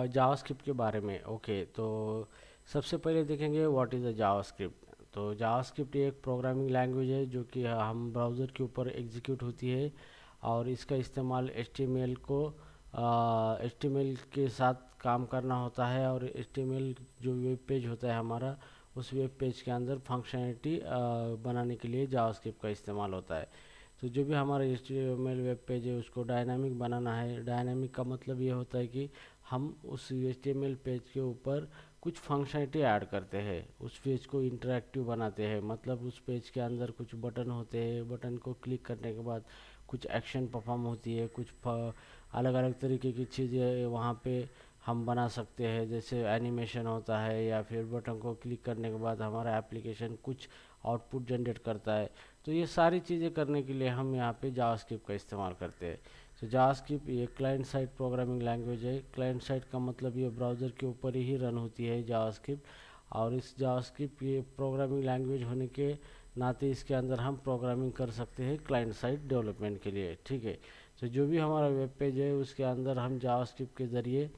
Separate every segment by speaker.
Speaker 1: JavaScript के बारे में। ओके, तो सबसे पहले देखेंगे व्हाट इज़ अ जावास्क्रिप्ट। तो जावास्क्रिप्ट एक प्रोग्रामिंग लैंग्वेज है जो कि हम ब्राउज़र के ऊपर एग्जीक्यूट होती है, और इसका इस्तेमाल HTML के साथ काम करना होता है। और HTML जो वेब पेज होता है हमारा, उस वेब पेज के अंदर फंक्शनैलिटी बनाने के लिए जावास्क्रिप्ट का इस्तेमाल होता है। तो जो भी हमारा HTML वेब पेज है उसको डायनामिक बनाना है। डायनामिक का मतलब ये होता है कि हम उस HTML पेज के ऊपर कुछ फंक्शनलिटी ऐड करते हैं, उस पेज को इंटरेक्टिव बनाते हैं। मतलब उस पेज के अंदर कुछ बटन होते हैं, बटन को क्लिक करने के बाद कुछ एक्शन परफॉर्म होती है, कुछ अलग अलग तरीके की चीज़ें वहाँ पे हम बना सकते हैं, जैसे एनिमेशन होता है, या फिर बटन को क्लिक करने के बाद हमारा एप्लीकेशन कुछ आउटपुट जनरेट करता है। तो ये सारी चीज़ें करने के लिए हम यहाँ पे जावास्क्रिप्ट का इस्तेमाल करते हैं। तो जावास्क्रिप्ट ये क्लाइंट साइड प्रोग्रामिंग लैंग्वेज है। क्लाइंट साइड का मतलब ये ब्राउज़र के ऊपर ही रन होती है जावास्क्रिप्ट। और इस जावास्क्रिप्ट ये प्रोग्रामिंग लैंग्वेज होने के नाते इसके अंदर हम प्रोग्रामिंग कर सकते हैं क्लाइंट साइड डेवलपमेंट के लिए। ठीक है, तो जो भी हमारा वेब पेज है उसके अंदर हम जावास्क्रिप्ट के ज़रिए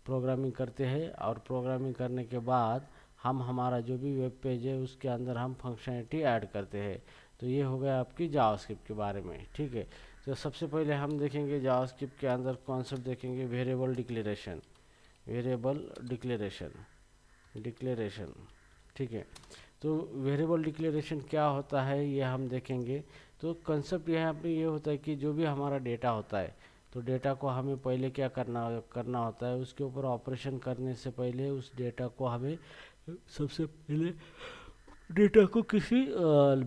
Speaker 1: प्रोग्रामिंग करते हैं, और प्रोग्रामिंग करने के बाद हम हमारा जो भी वेब पेज है उसके अंदर हम फंक्शनैलिटी ऐड करते हैं। तो ये हो गया आपकी जावास्क्रिप्ट के बारे में। ठीक है, तो सबसे पहले हम देखेंगे जावास्क्रिप्ट के अंदर कॉन्सेप्ट देखेंगे variable declaration. Variable declaration declaration ठीक है, तो वेरिएबल डिक्लेरेशन क्या होता है ये हम देखेंगे। तो कंसेप्ट यहाँ पे ये होता है कि जो भी हमारा डेटा होता है, तो डेटा को हमें पहले क्या करना करना होता है, उसके ऊपर ऑपरेशन करने से पहले उस डेटा को हमें सबसे पहले डेटा को किसी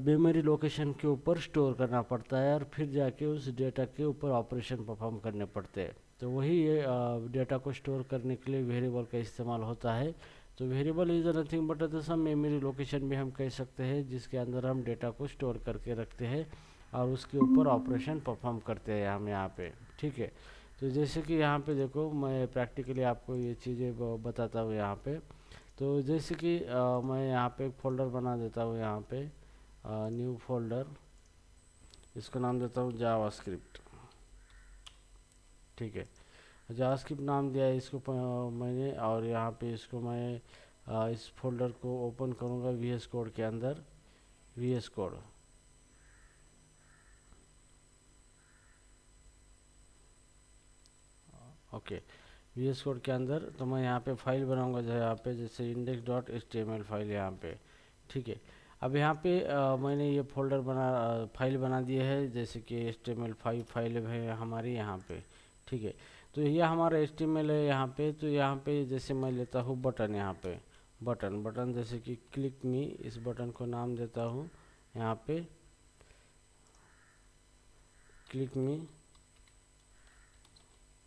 Speaker 1: मेमोरी लोकेशन के ऊपर स्टोर करना पड़ता है, और फिर जाके उस डेटा के ऊपर ऑपरेशन परफॉर्म करने पड़ते हैं। तो वही ये डेटा को स्टोर करने के लिए वेरिएबल का इस्तेमाल होता है। तो variable is nothing but the some memory location भी हम कह सकते हैं, जिसके अंदर हम डेटा को स्टोर करके रखते हैं और उसके ऊपर ऑपरेशन परफॉर्म करते हैं हम यहाँ पे। ठीक है, तो जैसे कि यहाँ पे देखो, मैं प्रैक्टिकली आपको ये चीज़ें बताता हूँ यहाँ पे। तो जैसे कि मैं यहाँ पे एक फ़ोल्डर बना देता हूँ, यहाँ पे न्यू फोल्डर, इसका नाम देता हूँ जावास्क्रिप्ट। ठीक है, जावास्क्रिप्ट नाम दिया है इसको मैंने, और यहाँ पे इसको मैं इस फोल्डर को ओपन करूँगा VS कोड के अंदर। VS code, okay, VS code के अंदर तो मैं यहाँ पे फाइल बनाऊंगा, जो यहाँ पे जैसे index.html फाइल यहाँ पे। ठीक है, अब यहाँ पे मैंने ये फोल्डर फाइल बना दिए है, जैसे कि HTML5 फाइल है हमारी यहाँ पे। ठीक है, तो ये हमारा HTML है यहाँ पे। तो यहाँ पे जैसे मैं लेता हूँ बटन, यहाँ पे बटन जैसे कि क्लिक मी, इस बटन को नाम देता हूँ यहाँ पे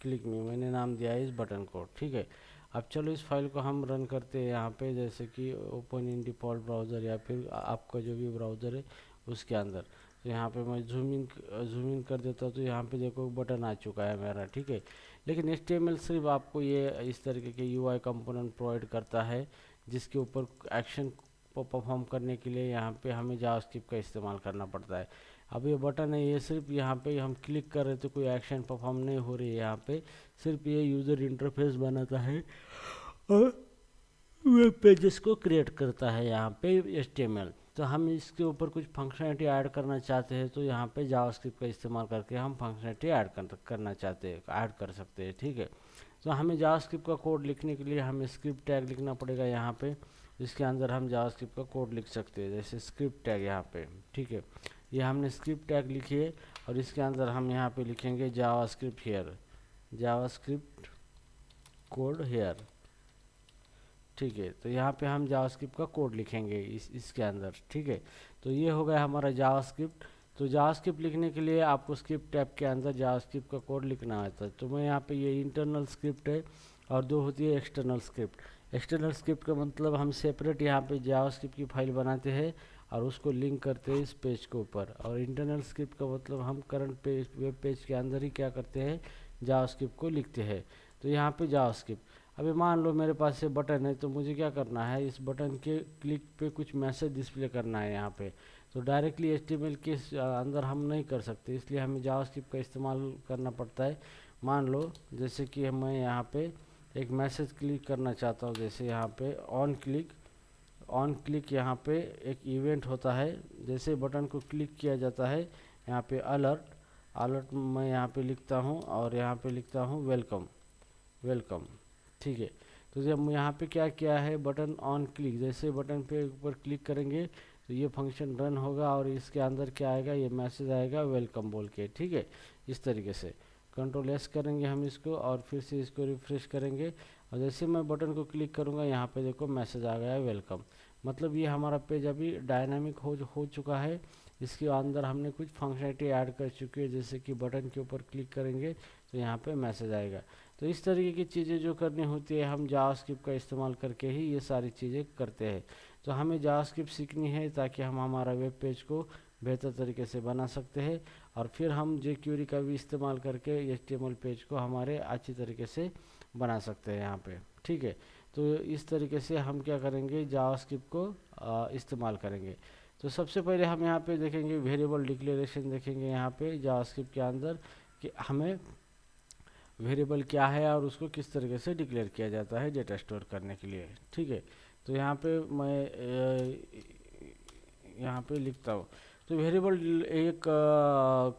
Speaker 1: क्लिक मी मैंने नाम दिया है इस बटन को। ठीक है, अब चलो इस फाइल को हम रन करते हैं यहाँ पे, जैसे कि ओपन इन डिफ़ॉल्ट ब्राउज़र, या फिर आपका जो भी ब्राउज़र है उसके अंदर। तो यहाँ पे मैं जूम इन कर देता हूँ, तो यहाँ पे देखो बटन आ चुका है मेरा। ठीक है, लेकिन HTML सिर्फ आपको ये इस तरीके के UI कंपोनेंट प्रोवाइड करता है, जिसके ऊपर एक्शन को परफॉर्म करने के लिए यहाँ पे हमें जावास्क्रिप्ट का इस्तेमाल करना पड़ता है। अब ये बटन है, ये सिर्फ यहाँ पे हम क्लिक कर रहे तो कोई एक्शन परफॉर्म नहीं हो रही है यहाँ पे, सिर्फ ये यूज़र इंटरफेस बनाता है और वेब पेजेस को क्रिएट करता है यहाँ पे HTML। तो हम इसके ऊपर कुछ फंक्शनलिटी ऐड करना चाहते हैं, तो यहाँ पे जावास्क्रिप्ट का इस्तेमाल करके हम फंक्शनलिटी करना चाहते हैं, ऐड कर सकते हैं। ठीक है, तो हमें जावास्क्रिप्ट का कोड लिखने के लिए हमें स्क्रिप्ट टैग लिखना पड़ेगा यहाँ पे, जिसके अंदर हम जावास्क्रिप्ट का कोड लिख सकते हैं, जैसे स्क्रिप्ट टैग यहाँ पे। ठीक है, ये हमने स्क्रिप्ट टैग लिखी है, और इसके अंदर हम यहाँ पे लिखेंगे JavaScript here, JavaScript code here. ठीक है, तो यहाँ पे हम जावास्क्रिप्ट का कोड लिखेंगे इसके अंदर। ठीक है, तो ये हो गया हमारा जावास्क्रिप्ट। तो जावास्क्रिप्ट लिखने के लिए आपको स्क्रिप्ट टैब के अंदर जावास्क्रिप्ट का कोड लिखना आता है। तो मैं यहाँ पे ये इंटरनल स्क्रिप्ट है, और दो होती है एक्सटर्नल स्क्रिप्ट। एक्सटर्नल स्क्रिप्ट का मतलब हम सेपरेट यहाँ पे जावास्क्रिप्ट की फाइल बनाते हैं और उसको लिंक करते हैं इस पेज के ऊपर। और इंटरनल स्क्रिप्ट का मतलब हम करंट पेज वेब पेज के अंदर ही क्या करते हैं, जावास्क्रिप्ट को लिखते हैं। तो यहाँ पे जावास्क्रिप्ट, अभी मान लो मेरे पास ये बटन है, तो मुझे क्या करना है, इस बटन के क्लिक पे कुछ मैसेज डिस्प्ले करना है यहाँ पे। तो डायरेक्टली HTML के अंदर हम नहीं कर सकते, इसलिए हमें जावास्क्रिप्ट का इस्तेमाल करना पड़ता है। मान लो जैसे कि मैं यहाँ पे एक मैसेज क्लिक करना चाहता हूँ, जैसे यहाँ पे ऑन क्लिक यहाँ पे एक इवेंट होता है। जैसे बटन को क्लिक किया जाता है यहाँ पे अलर्ट मैं यहाँ पे लिखता हूँ और यहाँ पे लिखता हूँ वेलकम। ठीक है, तो जब यहाँ पे क्या किया है, बटन ऑन क्लिक, जैसे बटन पे ऊपर क्लिक करेंगे तो ये फंक्शन रन होगा और इसके अंदर क्या आएगा, ये मैसेज आएगा वेलकम बोल के। ठीक है, इस तरीके से कंट्रोल एस करेंगे हम इसको और फिर से इसको रिफ्रेश करेंगे और जैसे मैं बटन को क्लिक करूँगा यहाँ पे देखो मैसेज आ गया है वेलकम। मतलब ये हमारा पेज अभी डायनामिक हो चुका है। इसके अंदर हमने कुछ फंक्शनलिटी ऐड कर चुकी है, जैसे कि बटन के ऊपर क्लिक करेंगे तो यहाँ पे मैसेज आएगा। तो इस तरीके की चीज़ें जो करनी होती है हम जावास्क्रिप्ट का इस्तेमाल करके ही ये सारी चीज़ें करते हैं। तो हमें जावास्क्रिप्ट सीखनी है ताकि हम हमारा वेब पेज को बेहतर तरीके से बना सकते हैं और फिर हम jQuery का भी इस्तेमाल करके HTML पेज को हमारे अच्छी तरीके से बना सकते हैं यहाँ पे। ठीक है, तो इस तरीके से हम क्या करेंगे, जावास्क्रिप्ट को इस्तेमाल करेंगे। तो सबसे पहले हम यहाँ पे देखेंगे वेरिएबल डिक्लेरेशन, देखेंगे यहाँ पे जावास्क्रिप्ट के अंदर कि हमें वेरिएबल क्या है और उसको किस तरीके से डिक्लेयर किया जाता है डेटा स्टोर करने के लिए। ठीक है, तो यहाँ पे मैं यहाँ पे लिखता हूँ। तो वेरिएबल एक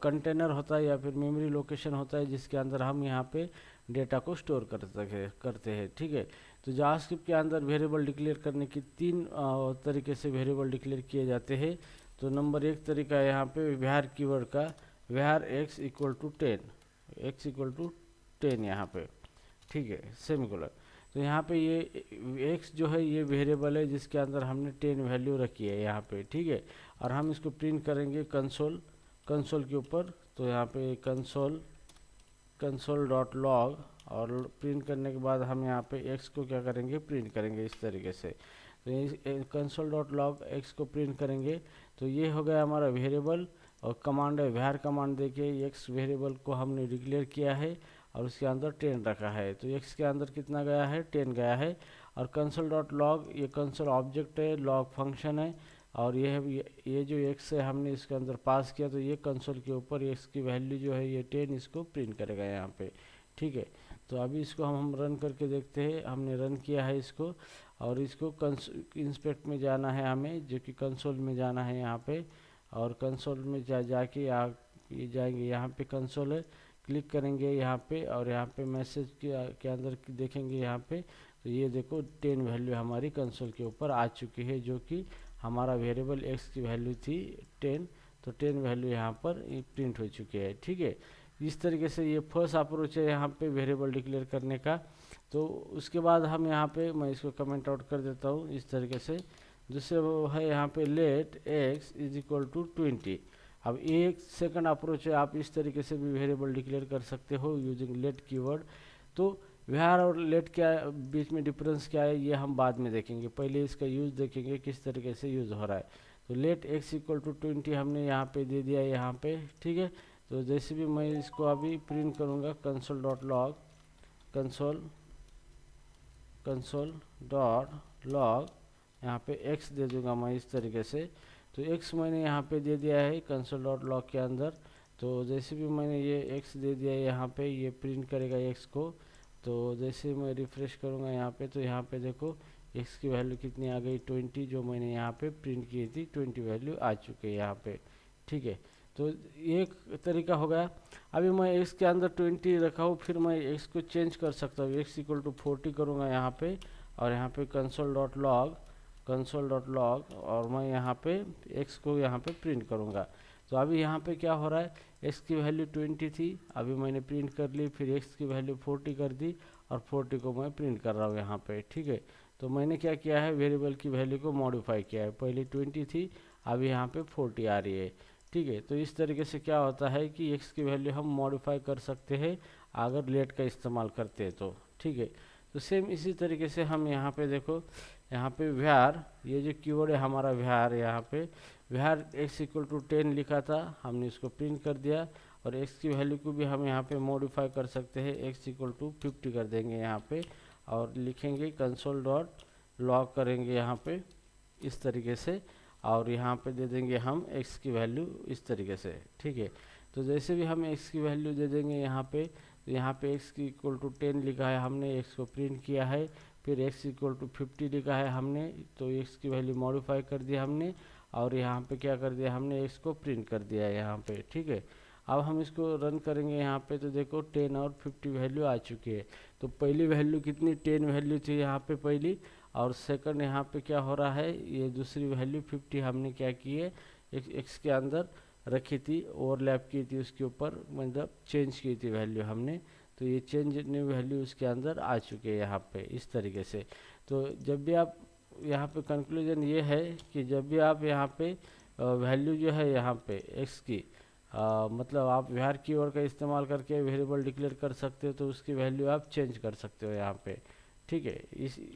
Speaker 1: कंटेनर होता है या फिर मेमोरी लोकेशन होता है जिसके अंदर हम यहाँ पे डेटा को स्टोर करते हैं। ठीक है, तो जावास्क्रिप्ट के अंदर वेरिएबल डिक्लेयर करने की तीन तरीके से वेरिएबल डिक्लेयर किए जाते हैं। तो नंबर एक तरीका है यहाँ पे var कीवर्ड का, var x इक्वल टू 10 यहाँ पे। ठीक है, सेमीकोलन। तो यहाँ पे ये x जो है ये वेरिएबल है जिसके अंदर हमने 10 वैल्यू रखी है यहाँ पे। ठीक है, और हम इसको प्रिंट करेंगे कंसोल के ऊपर। तो यहाँ पे कंसोल डॉट लॉग और प्रिंट करने के बाद हम यहाँ पे x को क्या करेंगे, प्रिंट करेंगे इस तरीके से। तो कंसोल डॉट लॉग x को प्रिंट करेंगे तो ये हो गया हमारा वेरिएबल। और कमांड है var कमांड देके x वेरिएबल को हमने डिक्लेयर किया है और उसके अंदर 10 रखा है। तो x के अंदर कितना गया है, 10 गया है। और कंसोल डॉट लॉग ये कंसोल ऑब्जेक्ट है, लॉग फंक्शन है और ये जो x है हमने इसके अंदर पास किया, तो ये कंसोल के ऊपर x की वैल्यू जो है ये 10 इसको प्रिंट करेगा यहाँ पे। ठीक है, तो अभी इसको हम रन करके देखते हैं। हमने रन किया है इसको और इसको इंस्पेक्ट में जाना है हमें, जो कि कंसोल में जाना है यहाँ पे। और कंसोल में जाके जाएंगे, यहाँ पे कंसोल है, क्लिक करेंगे यहाँ पे और यहाँ पे मैसेज के अंदर देखेंगे यहाँ पे। तो ये देखो 10 वैल्यू हमारी कंसोल के ऊपर आ चुकी है, जो कि हमारा वेरिएबल x की वैल्यू थी 10। तो 10 वैल्यू यहाँ पर प्रिंट हो चुकी है। ठीक है, इस तरीके से ये फर्स्ट अप्रोच है यहाँ पे वेरिएबल डिक्लेयर करने का। तो उसके बाद हम यहाँ पे, मैं इसको कमेंट आउट कर देता हूँ इस तरीके से। दूसरे वो है यहाँ पे let x is equal to 20। अब एक सेकंड अप्रोच है, आप इस तरीके से भी वेरिएबल डिक्लेयर कर सकते हो यूजिंग लेट कीवर्ड। तो var और लेट क्या बीच में डिफरेंस क्या है ये हम बाद में देखेंगे, पहले इसका यूज़ देखेंगे किस तरीके से यूज़ हो रहा है। तो लेट x इक्वल टू 20 हमने यहाँ पे दे दिया यहाँ पे। ठीक है, तो जैसे भी मैं इसको अभी प्रिंट करूँगा console dot log console dot log यहाँ पे x दे दूंगा मैं इस तरीके से। तो x मैंने यहाँ पे दे दिया है कंसोल डॉट लॉग के अंदर। तो जैसे भी मैंने ये x दे दिया है यहाँ पे, ये प्रिंट करेगा x को। तो जैसे मैं रिफ्रेश करूँगा यहाँ पे, तो यहाँ पे देखो x की वैल्यू कितनी आ गई, 20। जो मैंने यहाँ पे प्रिंट की थी 20 वैल्यू आ चुकी है यहाँ पे। ठीक है, तो एक तरीका हो गया। अभी मैं x के अंदर 20 रखा हूँ, फिर मैं x को चेंज कर सकता हूँ, x इक्वल टू 40 करूँगा यहाँ पे और यहाँ पे कंसोल डॉट लॉग और मैं यहाँ पे x को यहाँ पे प्रिंट करूँगा। तो अभी यहाँ पे क्या हो रहा है, x की वैल्यू 20 थी, अभी मैंने प्रिंट कर ली, फिर x की वैल्यू 40 कर दी और 40 को मैं प्रिंट कर रहा हूँ यहाँ पे। ठीक है, तो मैंने क्या किया है, वेरिएबल की वैल्यू को मॉडिफाई किया है, पहले 20 थी अभी यहाँ पे 40 आ रही है। ठीक है, तो इस तरीके से क्या होता है कि x की वैल्यू हम मॉडिफाई कर सकते हैं अगर लेट का इस्तेमाल करते हैं तो। ठीक है, तो सेम इसी तरीके से हम यहाँ पे देखो, यहाँ पे var, ये जो कीवर्ड है हमारा var, यहाँ पे var x इक्वल टू 10 लिखा था, हमने इसको प्रिंट कर दिया। और x की वैल्यू को भी हम यहाँ पे मॉडिफाई कर सकते हैं, x इक्वल टू 50 कर देंगे यहाँ पे और लिखेंगे कंसोल डॉट लॉग करेंगे यहाँ पे इस तरीके से और यहाँ पे दे देंगे हम x की वैल्यू इस तरीके से। ठीक है, तो जैसे भी हम x की वैल्यू दे देंगे यहाँ पे, तो यहाँ पे x की इक्वल टू 10 लिखा है हमने, x को प्रिंट किया है। फिर x इक्वल टू 50 लिखा है हमने, तो x की वैल्यू मॉडिफाई कर दिया हमने, और यहाँ पे क्या कर दिया हमने, x को प्रिंट कर दिया है यहाँ पे, ठीक है। अब हम इसको रन करेंगे यहाँ पे, तो देखो 10 और 50 वैल्यू आ चुकी है। तो पहली वैल्यू कितनी, 10 वैल्यू थी यहाँ पे पहली, और सेकंड यहाँ पे क्या हो रहा है, ये दूसरी वैल्यू 50 हमने क्या की है, एक्स के अंदर रखी थी, ओवरलैप की थी उसके ऊपर, मतलब चेंज की थी वैल्यू हमने। तो ये चेंज वैल्यू उसके अंदर आ चुके हैं यहाँ पे इस तरीके से। तो जब भी आप यहाँ पे कंक्लूजन ये है कि जब भी आप यहाँ पे वैल्यू जो है यहाँ पे एक्स की मतलब आप var कीवर्ड का इस्तेमाल करके वेरिएबल डिक्लेयर कर सकते हो, तो उसकी वैल्यू आप चेंज कर सकते हो यहाँ पे, ठीक है,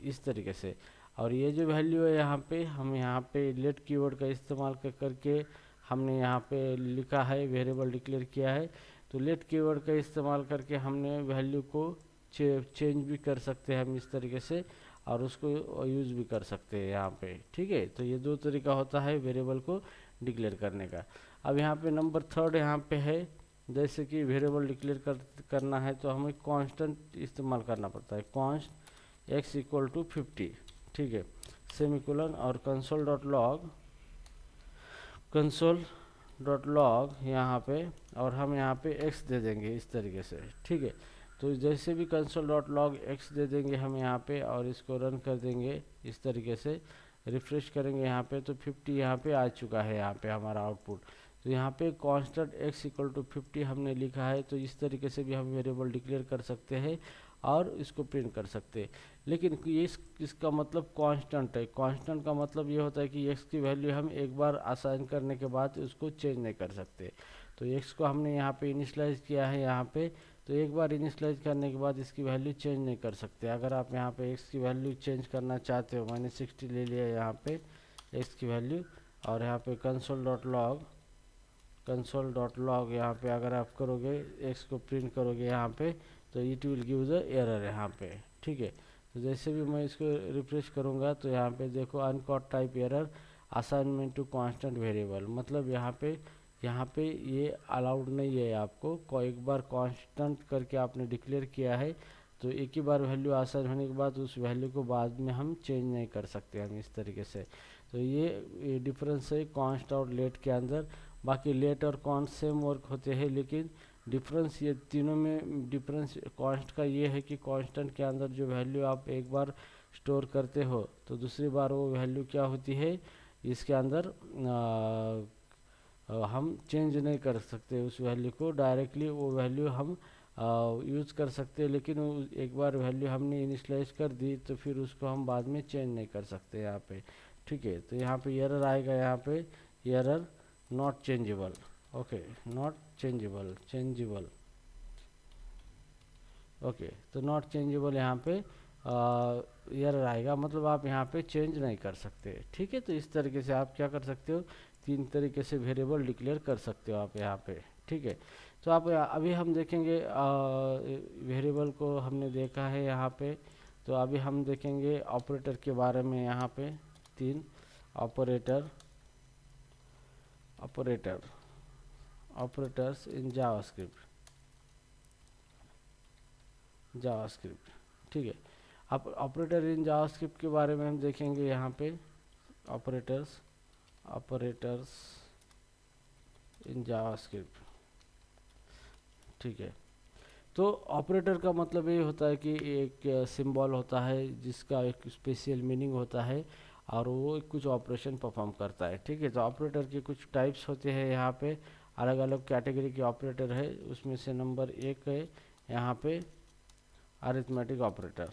Speaker 1: इस तरीके से। और ये जो वैल्यू है यहाँ पे, हम यहाँ पे लेट कीवर्ड का इस्तेमाल करके हमने यहाँ पे लिखा है, वेरिएबल डिक्लेयर किया है। तो लेट कीवर्ड का इस्तेमाल करके हमने वैल्यू को चेंज भी कर सकते हैं हम इस तरीके से, और उसको यूज़ भी कर सकते हैं यहाँ पे, ठीक है। तो ये दो तरीका होता है वेरिएबल को डिक्लेयर करने का। अब यहाँ पे नंबर थर्ड यहाँ पे है, जैसे कि वेरिएबल डिक्लेयर करना है तो हमें कांस्टेंट इस्तेमाल करना पड़ता है, कॉन्स्ट x इक्वल टू 50, ठीक है, सेमीकोलन, और कंसोल.लॉग यहाँ पे, और हम यहाँ पे x दे देंगे इस तरीके से, ठीक है। तो जैसे भी कंसोल.लॉग x दे देंगे हम यहाँ पे, और इसको रन कर देंगे इस तरीके से, रिफ्रेश करेंगे यहाँ पे, तो 50 यहाँ पे आ चुका है यहाँ पे हमारा आउटपुट। तो यहाँ पे कांस्टेंट x इक्वल टू 50 हमने लिखा है। तो इस तरीके से भी हम वेरिएबल डिक्लेयर कर सकते हैं और इसको प्रिंट कर सकते हैं। लेकिन ये इसका मतलब कांस्टेंट है। कांस्टेंट का मतलब ये होता है कि x की वैल्यू हम एक बार असाइन करने के बाद उसको चेंज नहीं कर सकते। तो x को हमने यहाँ पे इनिशियलाइज किया है यहाँ पे, तो एक बार इनिशियलाइज करने के बाद इसकी वैल्यू चेंज नहीं कर सकते। अगर आप यहाँ पे x की वैल्यू चेंज करना चाहते हो, मैंने 60 ले लिया यहाँ पे x की वैल्यू, और यहाँ पे कंसोल.लॉग यहाँ पे अगर आप करोगे, x को प्रिंट करोगे यहाँ पे, तो it will give the error यहाँ पे, ठीक है। तो जैसे भी मैं इसको रिफ्रेश करूँगा तो यहाँ पे देखो uncaught type error assignment to constant variable, मतलब यहाँ पे ये अलाउड नहीं है आपको। एक बार कांस्टेंट करके आपने डिक्लेयर किया है तो एक ही बार वैल्यू असाइन होने के बाद उस वैल्यू को बाद में हम चेंज नहीं कर सकते हम इस तरीके से। तो ये डिफरेंस है कांस्ट और लेट के अंदर। बाकी लेट और कांस्ट सेम वर्क होते हैं, लेकिन डिफरेंस ये तीनों में डिफरेंस कांस्ट का ये है कि कांस्टेंट के अंदर जो वैल्यू आप एक बार स्टोर करते हो तो दूसरी बार वो वैल्यू क्या होती है, इसके अंदर हम चेंज नहीं कर सकते उस वैल्यू को, डायरेक्टली वो वैल्यू हम यूज़ कर सकते हैं। लेकिन एक बार वैल्यू हमने इनिशियलाइज कर दी तो फिर उसको हम बाद में चेंज नहीं कर सकते यहाँ पे, ठीक है। तो यहाँ पे एरर आएगा, यहाँ पे error not changeable, okay, not changeable, okay. तो नॉट चेंजेबल यहाँ पे एरर आएगा, मतलब आप यहाँ पे चेंज नहीं कर सकते, ठीक है। तो इस तरीके से आप क्या कर सकते हो, तीन तरीके से वेरिएबल डिक्लेयर कर सकते हो आप यहाँ पे, ठीक है। तो आप अभी हम देखेंगे वेरिएबल को हमने देखा है यहाँ पे। तो अभी हम देखेंगे ऑपरेटर के बारे में। यहाँ पे 3 ऑपरेटर्स इन जावास्क्रिप्ट, ठीक है। अब ऑपरेटर इन जावास्क्रिप्ट के बारे में हम देखेंगे यहाँ पे, ऑपरेटर्स इन जावास्क्रिप्ट, ठीक है। तो ऑपरेटर का मतलब ये होता है कि एक सिंबल होता है जिसका एक स्पेशल मीनिंग होता है और वो कुछ ऑपरेशन परफॉर्म करता है, ठीक है। तो ऑपरेटर के कुछ टाइप्स होते हैं यहाँ पे, अलग अलग कैटेगरी के ऑपरेटर है। उसमें से नंबर 1 है यहाँ पे अरिथमेटिक ऑपरेटर,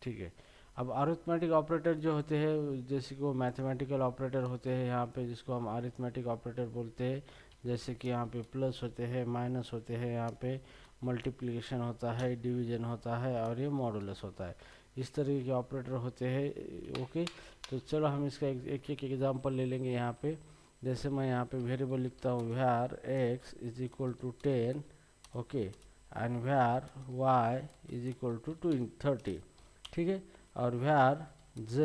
Speaker 1: ठीक है। अब अरिथमेटिक ऑपरेटर जो होते हैं, जैसे कि वो मैथमेटिकल ऑपरेटर होते हैं यहाँ पे, जिसको हम अरिथमेटिक ऑपरेटर बोलते हैं। जैसे कि यहाँ पे प्लस होते हैं, माइनस होते हैं, यहाँ पे मल्टीप्लिकेशन होता है, डिवीजन होता है, और ये मॉडुलस होता है। इस तरीके के ऑपरेटर होते हैं, ओके। तो चलो हम इसका एक एक एग्जांपल ले लेंगे यहाँ पे। जैसे मैं यहाँ पे वेरिएबल लिखता हूँ var x is equal to 10, okay, and var y is equal to 30, ठीक है। और var z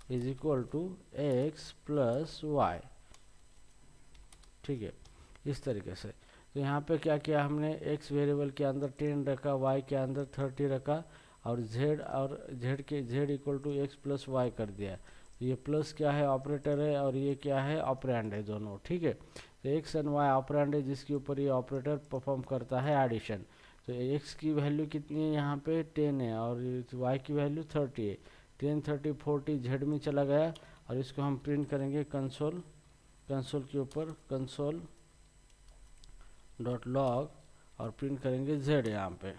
Speaker 1: is equal to x plus y. ठीक है, इस तरीके से। तो यहाँ पे क्या किया हमने, x वेरिएबल के अंदर 10 रखा, y के अंदर 30 रखा, और z equal to x plus y कर दिया। तो ये प्लस क्या है, ऑपरेटर है, और ये क्या है, ऑपरेंड है दोनों। ठीक है, तो x एंड y ऑपरेंड है जिसके ऊपर ये ऑपरेटर परफॉर्म करता है एडिशन। तो x की वैल्यू कितनी है यहाँ पे 10 है, और y की वैल्यू 30 है। 10 30 40 z में चला गया, और इसको हम प्रिंट करेंगे कंसोल के ऊपर, कंसोल डॉट लॉग, और प्रिंट करेंगे z यहाँ पे।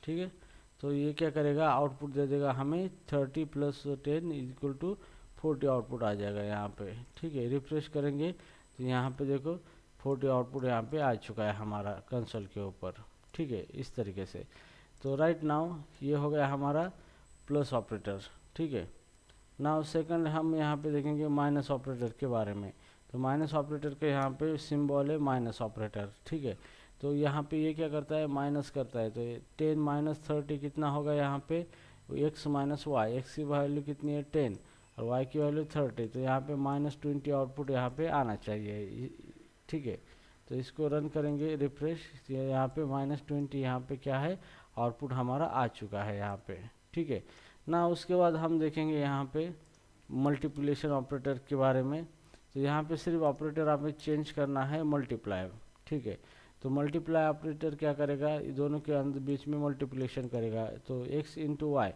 Speaker 1: ठीक है, तो ये क्या करेगा, आउटपुट दे देगा हमें 30 प्लस 10 इक्वल टू 40 आउटपुट आ जाएगा यहाँ पे। ठीक है, रिफ्रेश करेंगे तो यहाँ पे देखो 40 आउटपुट यहाँ पे आ चुका है हमारा कंसोल के ऊपर। ठीक है, इस तरीके से। तो राइट नाउ ये हो गया हमारा प्लस ऑपरेटर। ठीक है, नाउ सेकंड हम यहाँ पे देखेंगे माइनस ऑपरेटर के बारे में। तो माइनस ऑपरेटर के यहाँ पे सिंबल है माइनस ऑपरेटर। ठीक है, तो यहाँ पे ये क्या करता है, माइनस करता है। तो 10 माइनस 30 कितना होगा यहाँ पे, एक्स माइनस वाई। एक्स की वैल्यू कितनी है 10, और वाई की वैल्यू 30। तो यहाँ पे -20 आउटपुट यहाँ पे आना चाहिए। ठीक है, तो इसको रन करेंगे रिफ्रेश, यहाँ पे -20 यहाँ पे क्या है, आउटपुट हमारा आ चुका है यहाँ पे। ठीक है ना, उसके बाद हम देखेंगे यहाँ पे मल्टीप्लिकेशन ऑपरेटर के बारे में। तो यहाँ पे सिर्फ ऑपरेटर हमें चेंज करना है मल्टीप्लाई। ठीक है, तो मल्टीप्लाई ऑपरेटर क्या करेगा, दोनों के अंदर बीच में मल्टीप्लिकेशन करेगा। तो x इंटू वाई,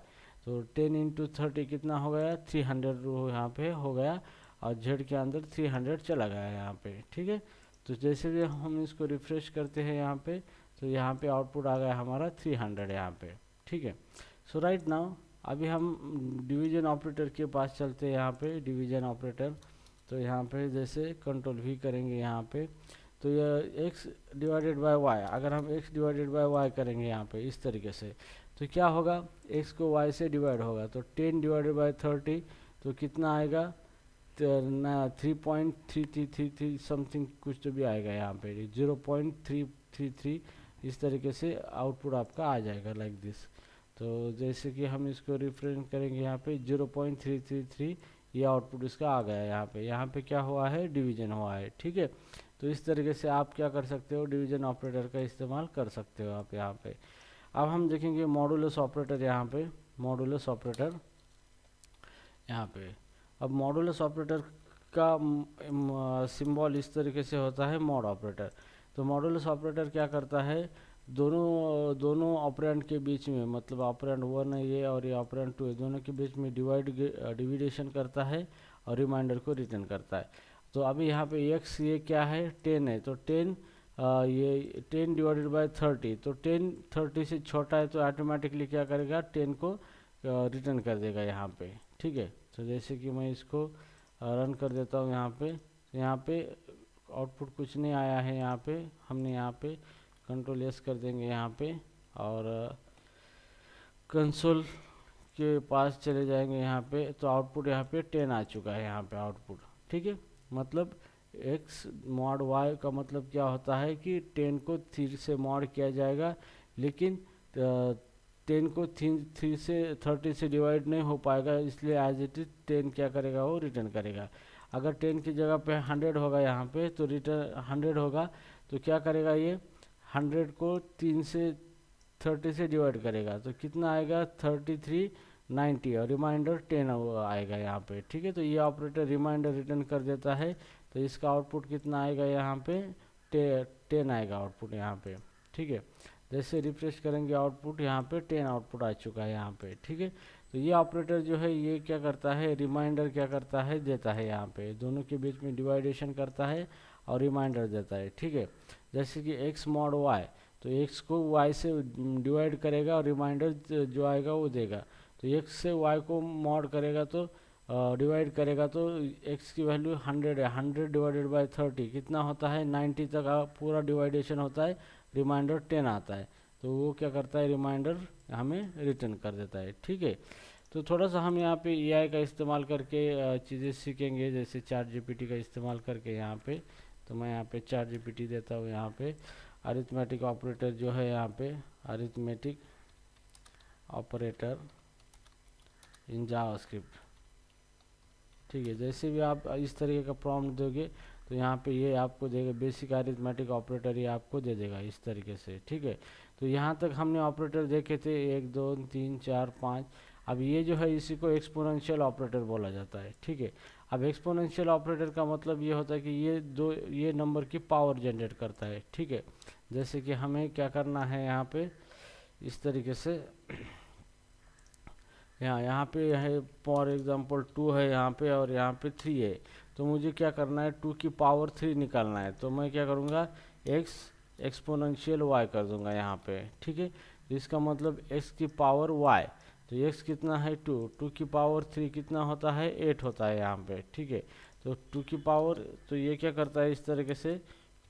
Speaker 1: तो 10 इंटू 30 कितना हो गया, 300 यहाँ पे हो गया, और z के अंदर 300 चला गया यहाँ पे। ठीक है, तो जैसे भी हम इसको रिफ्रेश करते हैं यहाँ पे, तो यहाँ पे आउटपुट आ गया हमारा 300 यहाँ पे। ठीक है, सो राइट नाउ अभी हम डिवीजन ऑपरेटर के पास चलते हैं। यहाँ पे डिवीजन ऑपरेटर, तो यहाँ पे जैसे कंट्रोल भी करेंगे यहाँ पे, तो यह x डिवाइडेड बाय y, अगर हम x डिवाइडेड बाय y करेंगे यहाँ पे इस तरीके से, तो क्या होगा, x को y से डिवाइड होगा। तो 10 डिवाइडेड बाय 30 तो कितना आएगा, 3.3333 समथिंग कुछ तो भी आएगा यहाँ पे, 0.333 इस तरीके से आउटपुट आपका आ जाएगा लाइक दिस। तो जैसे कि हम इसको रिफ्रेश करेंगे यहाँ पे 0.333 ये आउटपुट इसका आ गया यहाँ पे क्या हुआ है, डिवीजन हुआ है। ठीक है, तो इस तरीके से आप क्या कर सकते हो, डिवीजन ऑपरेटर का इस्तेमाल कर सकते हो आप यहाँ पे। अब हम देखेंगे मॉडुलस ऑपरेटर। यहाँ पे मॉडुलस ऑपरेटर यहाँ पे, अब मॉडुलस ऑपरेटर का सिंबल इस तरीके से होता है, मॉड ऑपरेटर। तो मॉडुलस ऑपरेटर क्या करता है, दोनों ऑपरेंड के बीच में, मतलब ऑपरेंड 1 है ये और ये ऑपरेंड 2 है, दोनों के बीच में डिविडेशन करता है और रिमाइंडर को रिटर्न करता है। तो अभी यहाँ पे x ये क्या है 10 है, तो 10 ये 10 डिवाइडेड बाय 30, तो 10 30 से छोटा है, तो ऑटोमेटिकली क्या करेगा, 10 को रिटर्न कर देगा यहाँ पे। ठीक है, तो जैसे कि मैं इसको रन कर देता हूँ यहाँ पे आउटपुट कुछ नहीं आया है। यहाँ पे हमने यहाँ पे कंट्रोल एस कर देंगे यहाँ पे, और कंसोल के पास चले जाएंगे यहाँ पे, तो आउटपुट यहाँ पे 10 आ चुका है यहाँ पे आउटपुट। ठीक है, मतलब x मॉड y का मतलब क्या होता है कि 10 को 3 से मॉड किया जाएगा, लेकिन 10 को 3 से 30 से डिवाइड नहीं हो पाएगा, इसलिए एज इट इज 10 क्या करेगा, वो रिटर्न करेगा। अगर 10 की जगह पे 100 होगा यहाँ पे, तो रिटर्न 100 होगा, तो क्या करेगा ये 100 को 3 से 30 से डिवाइड करेगा, तो कितना आएगा 3390, और रिमाइंडर 10 आएगा यहाँ पे। ठीक है, तो ये ऑपरेटर रिमाइंडर रिटर्न कर देता है, तो इसका आउटपुट कितना आएगा यहाँ पे 10 आएगा आउटपुट यहाँ पे। ठीक है, जैसे रिफ्रेश करेंगे आउटपुट यहाँ पे 10 आउटपुट आ चुका है यहाँ पे। ठीक है, तो ये ऑपरेटर जो है ये क्या करता है, रिमाइंडर क्या करता है, देता है यहाँ पे, दोनों के बीच में डिवाइडेशन करता है और रिमाइंडर देता है। ठीक है, जैसे कि x मॉड y, तो x को y से डिवाइड करेगा और रिमाइंडर जो आएगा वो देगा। तो x से y को मॉड करेगा तो डिवाइड करेगा, तो x की वैल्यू 100 है, 100 डिवाइडेड बाय 30 कितना होता है, 90 तक पूरा डिवाइडेशन होता है, रिमाइंडर 10 आता है, तो वो क्या करता है, रिमाइंडर हमें रिटर्न कर देता है। ठीक है, तो थोड़ा सा हम यहाँ पे AI का इस्तेमाल करके चीज़ें सीखेंगे, जैसे ChatGPT का इस्तेमाल करके यहाँ पे। तो मैं यहाँ पे ChatGPT देता हूँ यहाँ पे, अरिथमेटिक ऑपरेटर जो है यहाँ पे, अरिथमेटिक ऑपरेटर इन जावास्क्रिप्ट। ठीक है। जैसे भी आप इस तरीके का प्रॉम्प्ट दोगे तो यहाँ पे ये आपको देगा, बेसिक अरिथमेटिक ऑपरेटर ये आपको दे देगा इस तरीके से। ठीक है, तो यहाँ तक हमने ऑपरेटर देखे थे 1 2 3 4 5। अब ये जो है इसी को एक्सपोनेंशियल ऑपरेटर बोला जाता है। ठीक है, अब एक्सपोनेंशियल ऑपरेटर का मतलब ये होता है कि ये नंबर की पावर जनरेट करता है। ठीक है, जैसे कि हमें क्या करना है यहाँ पे इस तरीके से, यहाँ पे है फॉर एग्जांपल 2 है यहाँ पे और यहाँ पे 3 है, तो मुझे क्या करना है 2 की पावर 3 निकालना है। तो मैं क्या करूँगा x एक्सपोनेंशियल y कर दूंगा यहाँ पे। ठीक है, तो इसका मतलब x की पावर y, तो x कितना है 2 की पावर 3 कितना होता है 8 होता है यहाँ पे। ठीक है, तो 2 की पावर, तो ये क्या करता है इस तरीके से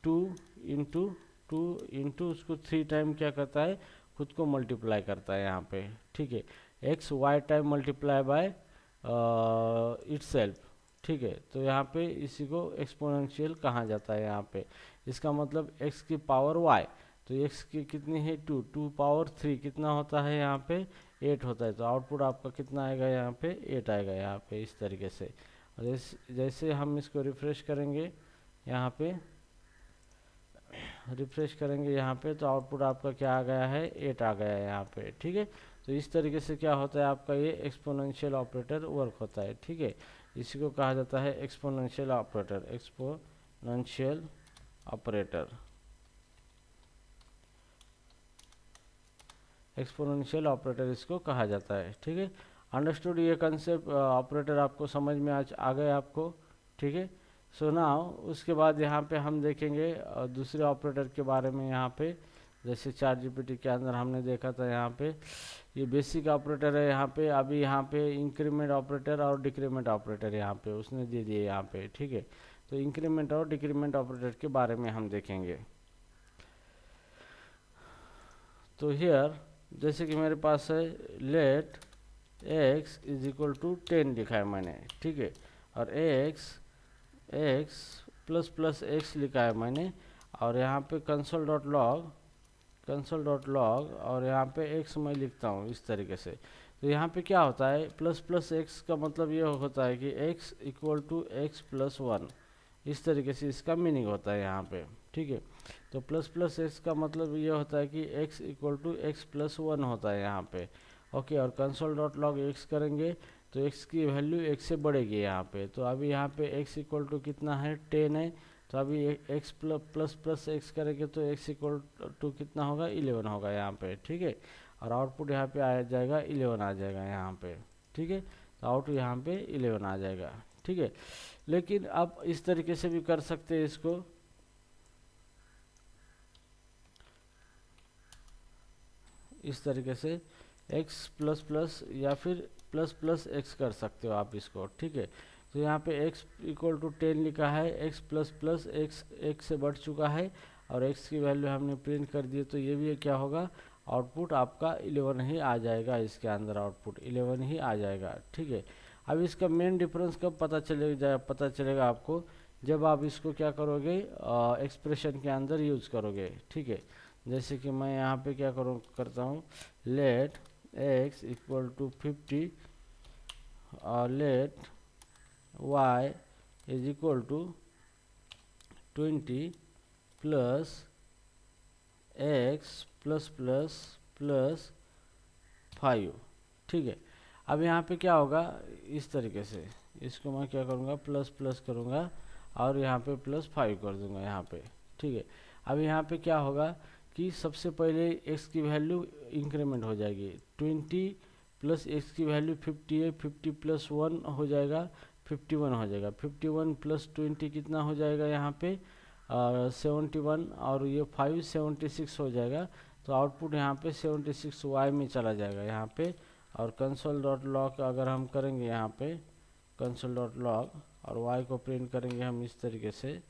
Speaker 1: 2 इंटू 2 इंटू उसको 3 टाइम क्या करता है खुद को मल्टीप्लाई करता है यहाँ पे। ठीक है, x y time multiply by itself. ठीक है, तो यहाँ पे इसी को एक्सपोनेंशियल कहा जाता है यहाँ पे। इसका मतलब x की पावर y, तो x की कितनी है 2 पावर 3 कितना होता है यहाँ पे 8 होता है। तो आउटपुट आपका कितना आएगा यहाँ पे 8 आएगा यहाँ पे इस तरीके से। और जैसे हम इसको रिफ्रेश करेंगे यहाँ पे, रिफ्रेश करेंगे यहाँ पे, तो आउटपुट आपका क्या आ गया है 8 आ गया है यहाँ पे। ठीक है, तो इस तरीके से क्या होता है आपका ये एक्सपोनेंशियल ऑपरेटर वर्क होता है। ठीक है, इसी को कहा जाता है exponential operator, exponential operator, exponential operator इसको कहा जाता है। ठीक है, अंडरस्टूड, ये कंसेप्ट ऑपरेटर आपको समझ में आज आ गए आपको। ठीक है, सो नाउ उसके बाद यहाँ पे हम देखेंगे दूसरे ऑपरेटर के बारे में। यहाँ पे जैसे ChatGPT के अंदर हमने देखा था यहाँ पे ये बेसिक ऑपरेटर है यहाँ पे। अभी यहाँ पे इंक्रीमेंट ऑपरेटर और डिक्रीमेंट ऑपरेटर यहाँ पे उसने दे दिए यहाँ पे। ठीक है, तो इंक्रीमेंट और डिक्रीमेंट ऑपरेटर के बारे में हम देखेंगे। तो हियर जैसे कि मेरे पास है let x is equal to 10 लिखा है मैंने। ठीक है, और x प्लस प्लस x लिखा है मैंने, और यहाँ पे कंसोल डॉट लॉग और यहाँ पे x मैं लिखता हूँ इस तरीके से। तो यहाँ पे क्या होता है प्लस प्लस x का मतलब ये होता है कि x equal to x plus 1, इस तरीके से इसका मीनिंग होता है यहाँ पे। ठीक है, तो प्लस प्लस एक्स का मतलब ये होता है कि x equal to x plus 1 होता है यहाँ पे। ओके, और कंसोल डॉट लॉग x करेंगे तो x की वैल्यू x से बढ़ेगी यहाँ पे। तो अभी यहाँ पे x इक्वल टू कितना है 10 है, तो अभी x प्लस प्लस एक्स करेंगे तो x इक्वल टू कितना होगा 11 होगा यहाँ पे। ठीक है, और आउटपुट यहाँ पे आ जाएगा 11 आ जाएगा यहाँ पे। ठीक है, तो आउटपुट यहाँ पे 11 आ जाएगा। ठीक है, लेकिन आप इस तरीके से भी कर सकते हैं इसको, इस तरीके से x प्लस प्लस या फिर प्लस प्लस एक्स कर सकते हो आप इसको। ठीक है, तो यहाँ पे x इक्वल टू 10 लिखा है, x प्लस प्लस एक्स एक से बढ़ चुका है और x की वैल्यू हमने प्रिंट कर दी, तो ये भी क्या होगा आउटपुट आपका 11 ही आ जाएगा, इसके अंदर आउटपुट 11 ही आ जाएगा। ठीक है, अब इसका मेन डिफरेंस कब पता चलेगा आपको, जब आप इसको क्या करोगे एक्सप्रेशन के अंदर यूज़ करोगे। ठीक है, जैसे कि मैं यहाँ पे क्या करता हूँ लेट x इक्वल टू 50 और let y is equal to 20 plus x plus plus plus 5। ठीक है, अब यहाँ पे क्या होगा इस तरीके से, इसको मैं क्या करूँगा प्लस प्लस करूँगा और यहाँ पे प्लस 5 कर दूँगा यहाँ पे। ठीक है, अब यहाँ पे क्या होगा कि सबसे पहले x की वैल्यू इंक्रीमेंट हो जाएगी, 20 प्लस x की वैल्यू 50 है, 50 प्लस 1 हो जाएगा 51 हो जाएगा, 51 प्लस 20 कितना हो जाएगा यहाँ पे 71 और ये 5 76 हो जाएगा। तो आउटपुट यहाँ पे 76 y में चला जाएगा यहाँ पे। और कंसोल डॉट लॉग अगर हम करेंगे यहाँ पे कंसोल डॉट लॉग और y को प्रिंट करेंगे हम इस तरीके से,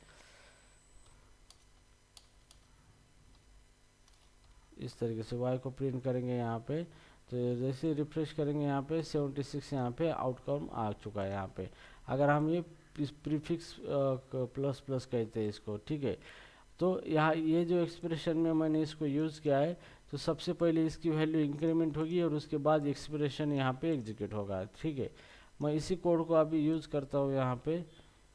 Speaker 1: इस तरीके से y को प्रिंट करेंगे यहाँ पे। तो जैसे रिफ्रेश करेंगे यहाँ पे 76 यहाँ पे आउटकम आ चुका है यहाँ पे। अगर हम ये प्रीफिक्स प्लस प्लस कहते हैं इसको। ठीक है, तो यहाँ ये जो एक्सप्रेशन में मैंने इसको यूज़ किया है, तो सबसे पहले इसकी वैल्यू इंक्रीमेंट होगी और उसके बाद एक्सप्रेशन यहाँ पे एग्जीक्यूट होगा। ठीक है, मैं इसी कोड को अभी यूज़ करता हूँ यहाँ पे,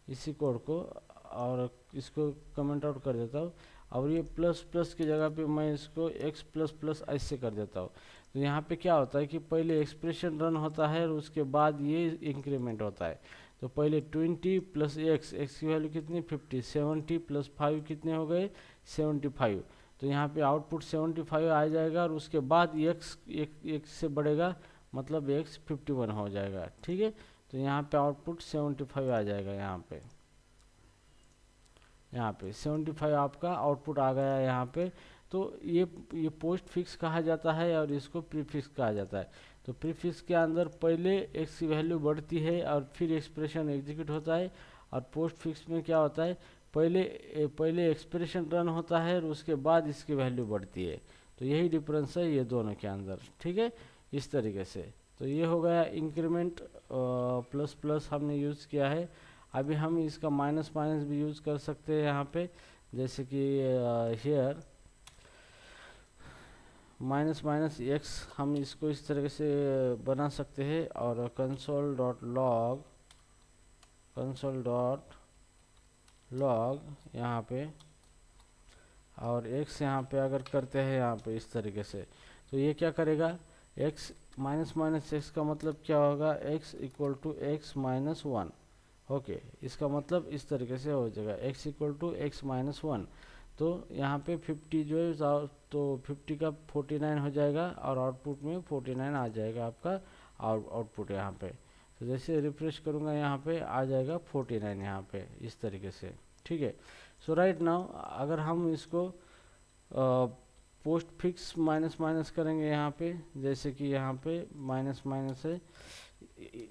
Speaker 1: इसी कोड को, और इसको कमेंट आउट कर देता हूँ। और ये प्लस प्लस की जगह पे मैं इसको एक्स प्लस प्लस ऐसे कर देता हूँ। तो यहाँ पे क्या होता है कि पहले एक्सप्रेशन रन होता है और उसके बाद ये इंक्रीमेंट होता है। तो पहले 20 प्लस एक्स की वैल्यू कितनी 50, 70 प्लस 5 कितने हो गए 75। तो यहाँ पे आउटपुट 75 आ जाएगा और उसके बाद एक्स एक से बढ़ेगा, मतलब एक्स 51 हो जाएगा। ठीक है, तो यहाँ पे आउटपुट 75 आ जाएगा। यहाँ पे 75 आपका आउटपुट आ गया यहाँ पे। तो ये पोस्ट फिक्स कहा जाता है और इसको प्रीफिक्स कहा जाता है। तो प्रीफिक्स के अंदर पहले एक्स की वैल्यू बढ़ती है और फिर एक्सप्रेशन एग्जीक्यूट होता है, और पोस्ट फिक्स में क्या होता है, पहले एक्सप्रेशन रन होता है और उसके बाद इसकी वैल्यू बढ़ती है। तो यही डिफरेंस है ये दोनों के अंदर। ठीक है, इस तरीके से। तो ये हो गया इंक्रीमेंट, प्लस प्लस हमने यूज़ किया है। अभी हम इसका माइनस माइनस भी यूज़ कर सकते हैं यहाँ पे, जैसे कि हेयर माइनस माइनस एक्स, हम इसको इस तरीके से बना सकते हैं। और कंसोल डॉट लॉग यहाँ पे, और एक्स यहाँ पे अगर करते हैं यहाँ पे इस तरीके से, तो ये क्या करेगा, एक्स माइनस माइनस एक्स का मतलब क्या होगा, x equal to x minus 1। Okay, इसका मतलब इस तरीके से हो जाएगा, x equal to x minus 1। तो यहाँ पे 50 जो है, तो 50 का 49 हो जाएगा और आउटपुट में 49 आ जाएगा आपका आउटपुट यहाँ पे। तो जैसे रिफ्रेश करूँगा यहाँ पे आ जाएगा 49 यहाँ पे इस तरीके से। ठीक है, सो राइट नाउ अगर हम इसको पोस्ट फिक्स माइनस माइनस करेंगे यहाँ पे, जैसे कि यहाँ पे माइनस माइनस है,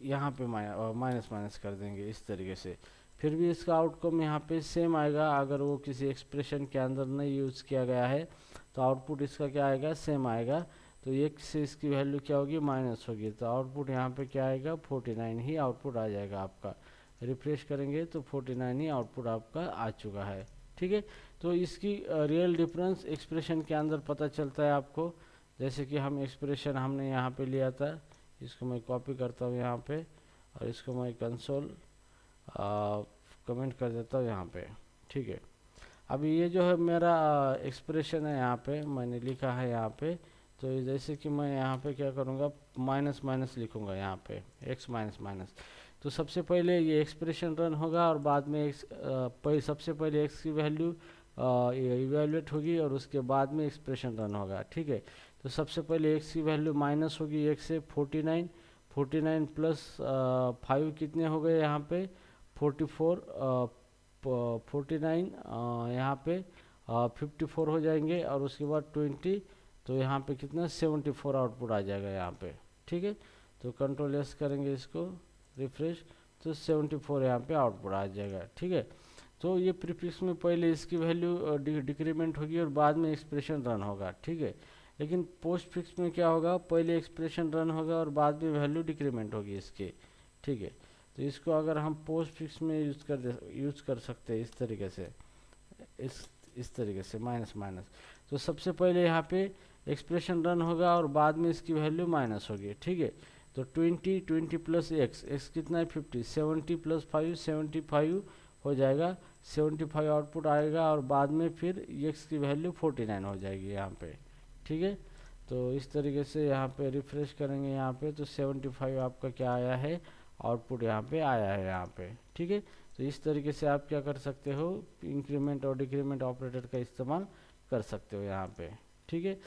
Speaker 1: यहाँ पे माइनस माइनस कर देंगे इस तरीके से, फिर भी इसका आउटकम यहाँ पे सेम आएगा। अगर वो किसी एक्सप्रेशन के अंदर नहीं यूज़ किया गया है तो आउटपुट इसका क्या आएगा, सेम आएगा। तो एक से इसकी वैल्यू क्या होगी, माइनस होगी, तो आउटपुट यहाँ पे क्या आएगा, 49 ही आउटपुट आ जाएगा आपका। रिफ्रेश करेंगे तो 49 ही आउटपुट आपका आ चुका है। ठीक है, तो इसकी रियल डिफरेंस एक्सप्रेशन के अंदर पता चलता है आपको। जैसे कि हम एक्सप्रेशन हमने यहाँ पे लिया था, इसको मैं कॉपी करता हूँ यहाँ पे, और इसको मैं कंसोल कमेंट कर देता हूँ यहाँ पे। ठीक है, अभी ये जो है मेरा एक्सप्रेशन है, यहाँ पे मैंने लिखा है यहाँ पे। तो जैसे कि मैं यहाँ पे क्या करूँगा, माइनस माइनस लिखूँगा यहाँ पे, एक्स माइनस माइनस। तो सबसे पहले ये एक्सप्रेशन रन होगा और बाद में सबसे पहले एक्स की वैल्यू इवेल्युएट होगी और उसके बाद में एक्सप्रेशन रन होगा। ठीक है, तो सबसे पहले एक्स की वैल्यू माइनस होगी एक से 49, 49 प्लस 5 कितने हो गए यहाँ पे 44, 49 यहाँ पे 54 हो जाएंगे, और उसके बाद 20, तो यहाँ पे कितना 74 आउटपुट आ जाएगा यहाँ पे। ठीक है, तो कंट्रोल एस करेंगे इसको, रिफ्रेश, तो 74 यहाँ पे आउटपुट आ जाएगा। ठीक है, तो ये प्रीफिक्स में पहले इसकी वैल्यू डिक्रीमेंट होगी और बाद में एक्सप्रेशन रन होगा। ठीक है, लेकिन पोस्ट फिक्स में क्या होगा, पहले एक्सप्रेशन रन होगा और बाद में वैल्यू डिक्रीमेंट होगी इसकी। ठीक है, तो इसको अगर हम पोस्ट फिक्स में यूज़ कर सकते हैं इस तरीके से, इस तरीके से माइनस माइनस। तो सबसे पहले यहाँ पे एक्सप्रेशन रन होगा और बाद में इसकी वैल्यू माइनस होगी। ठीक है, तो 20 प्लस एक्स कितना है 50, 70 प्लस 5 75 हो जाएगा, 75 आउटपुट आएगा और बाद में फिर एक्स की वैल्यू 49 हो जाएगी यहाँ पे। ठीक है, तो इस तरीके से यहाँ पे रिफ्रेश करेंगे यहाँ पे, तो 75 आपका क्या आया है, आउटपुट यहाँ पे आया है यहाँ पे। ठीक है, तो इस तरीके से आप क्या कर सकते हो, इंक्रीमेंट और डिक्रीमेंट ऑपरेटर का इस्तेमाल कर सकते हो यहाँ पे। ठीक है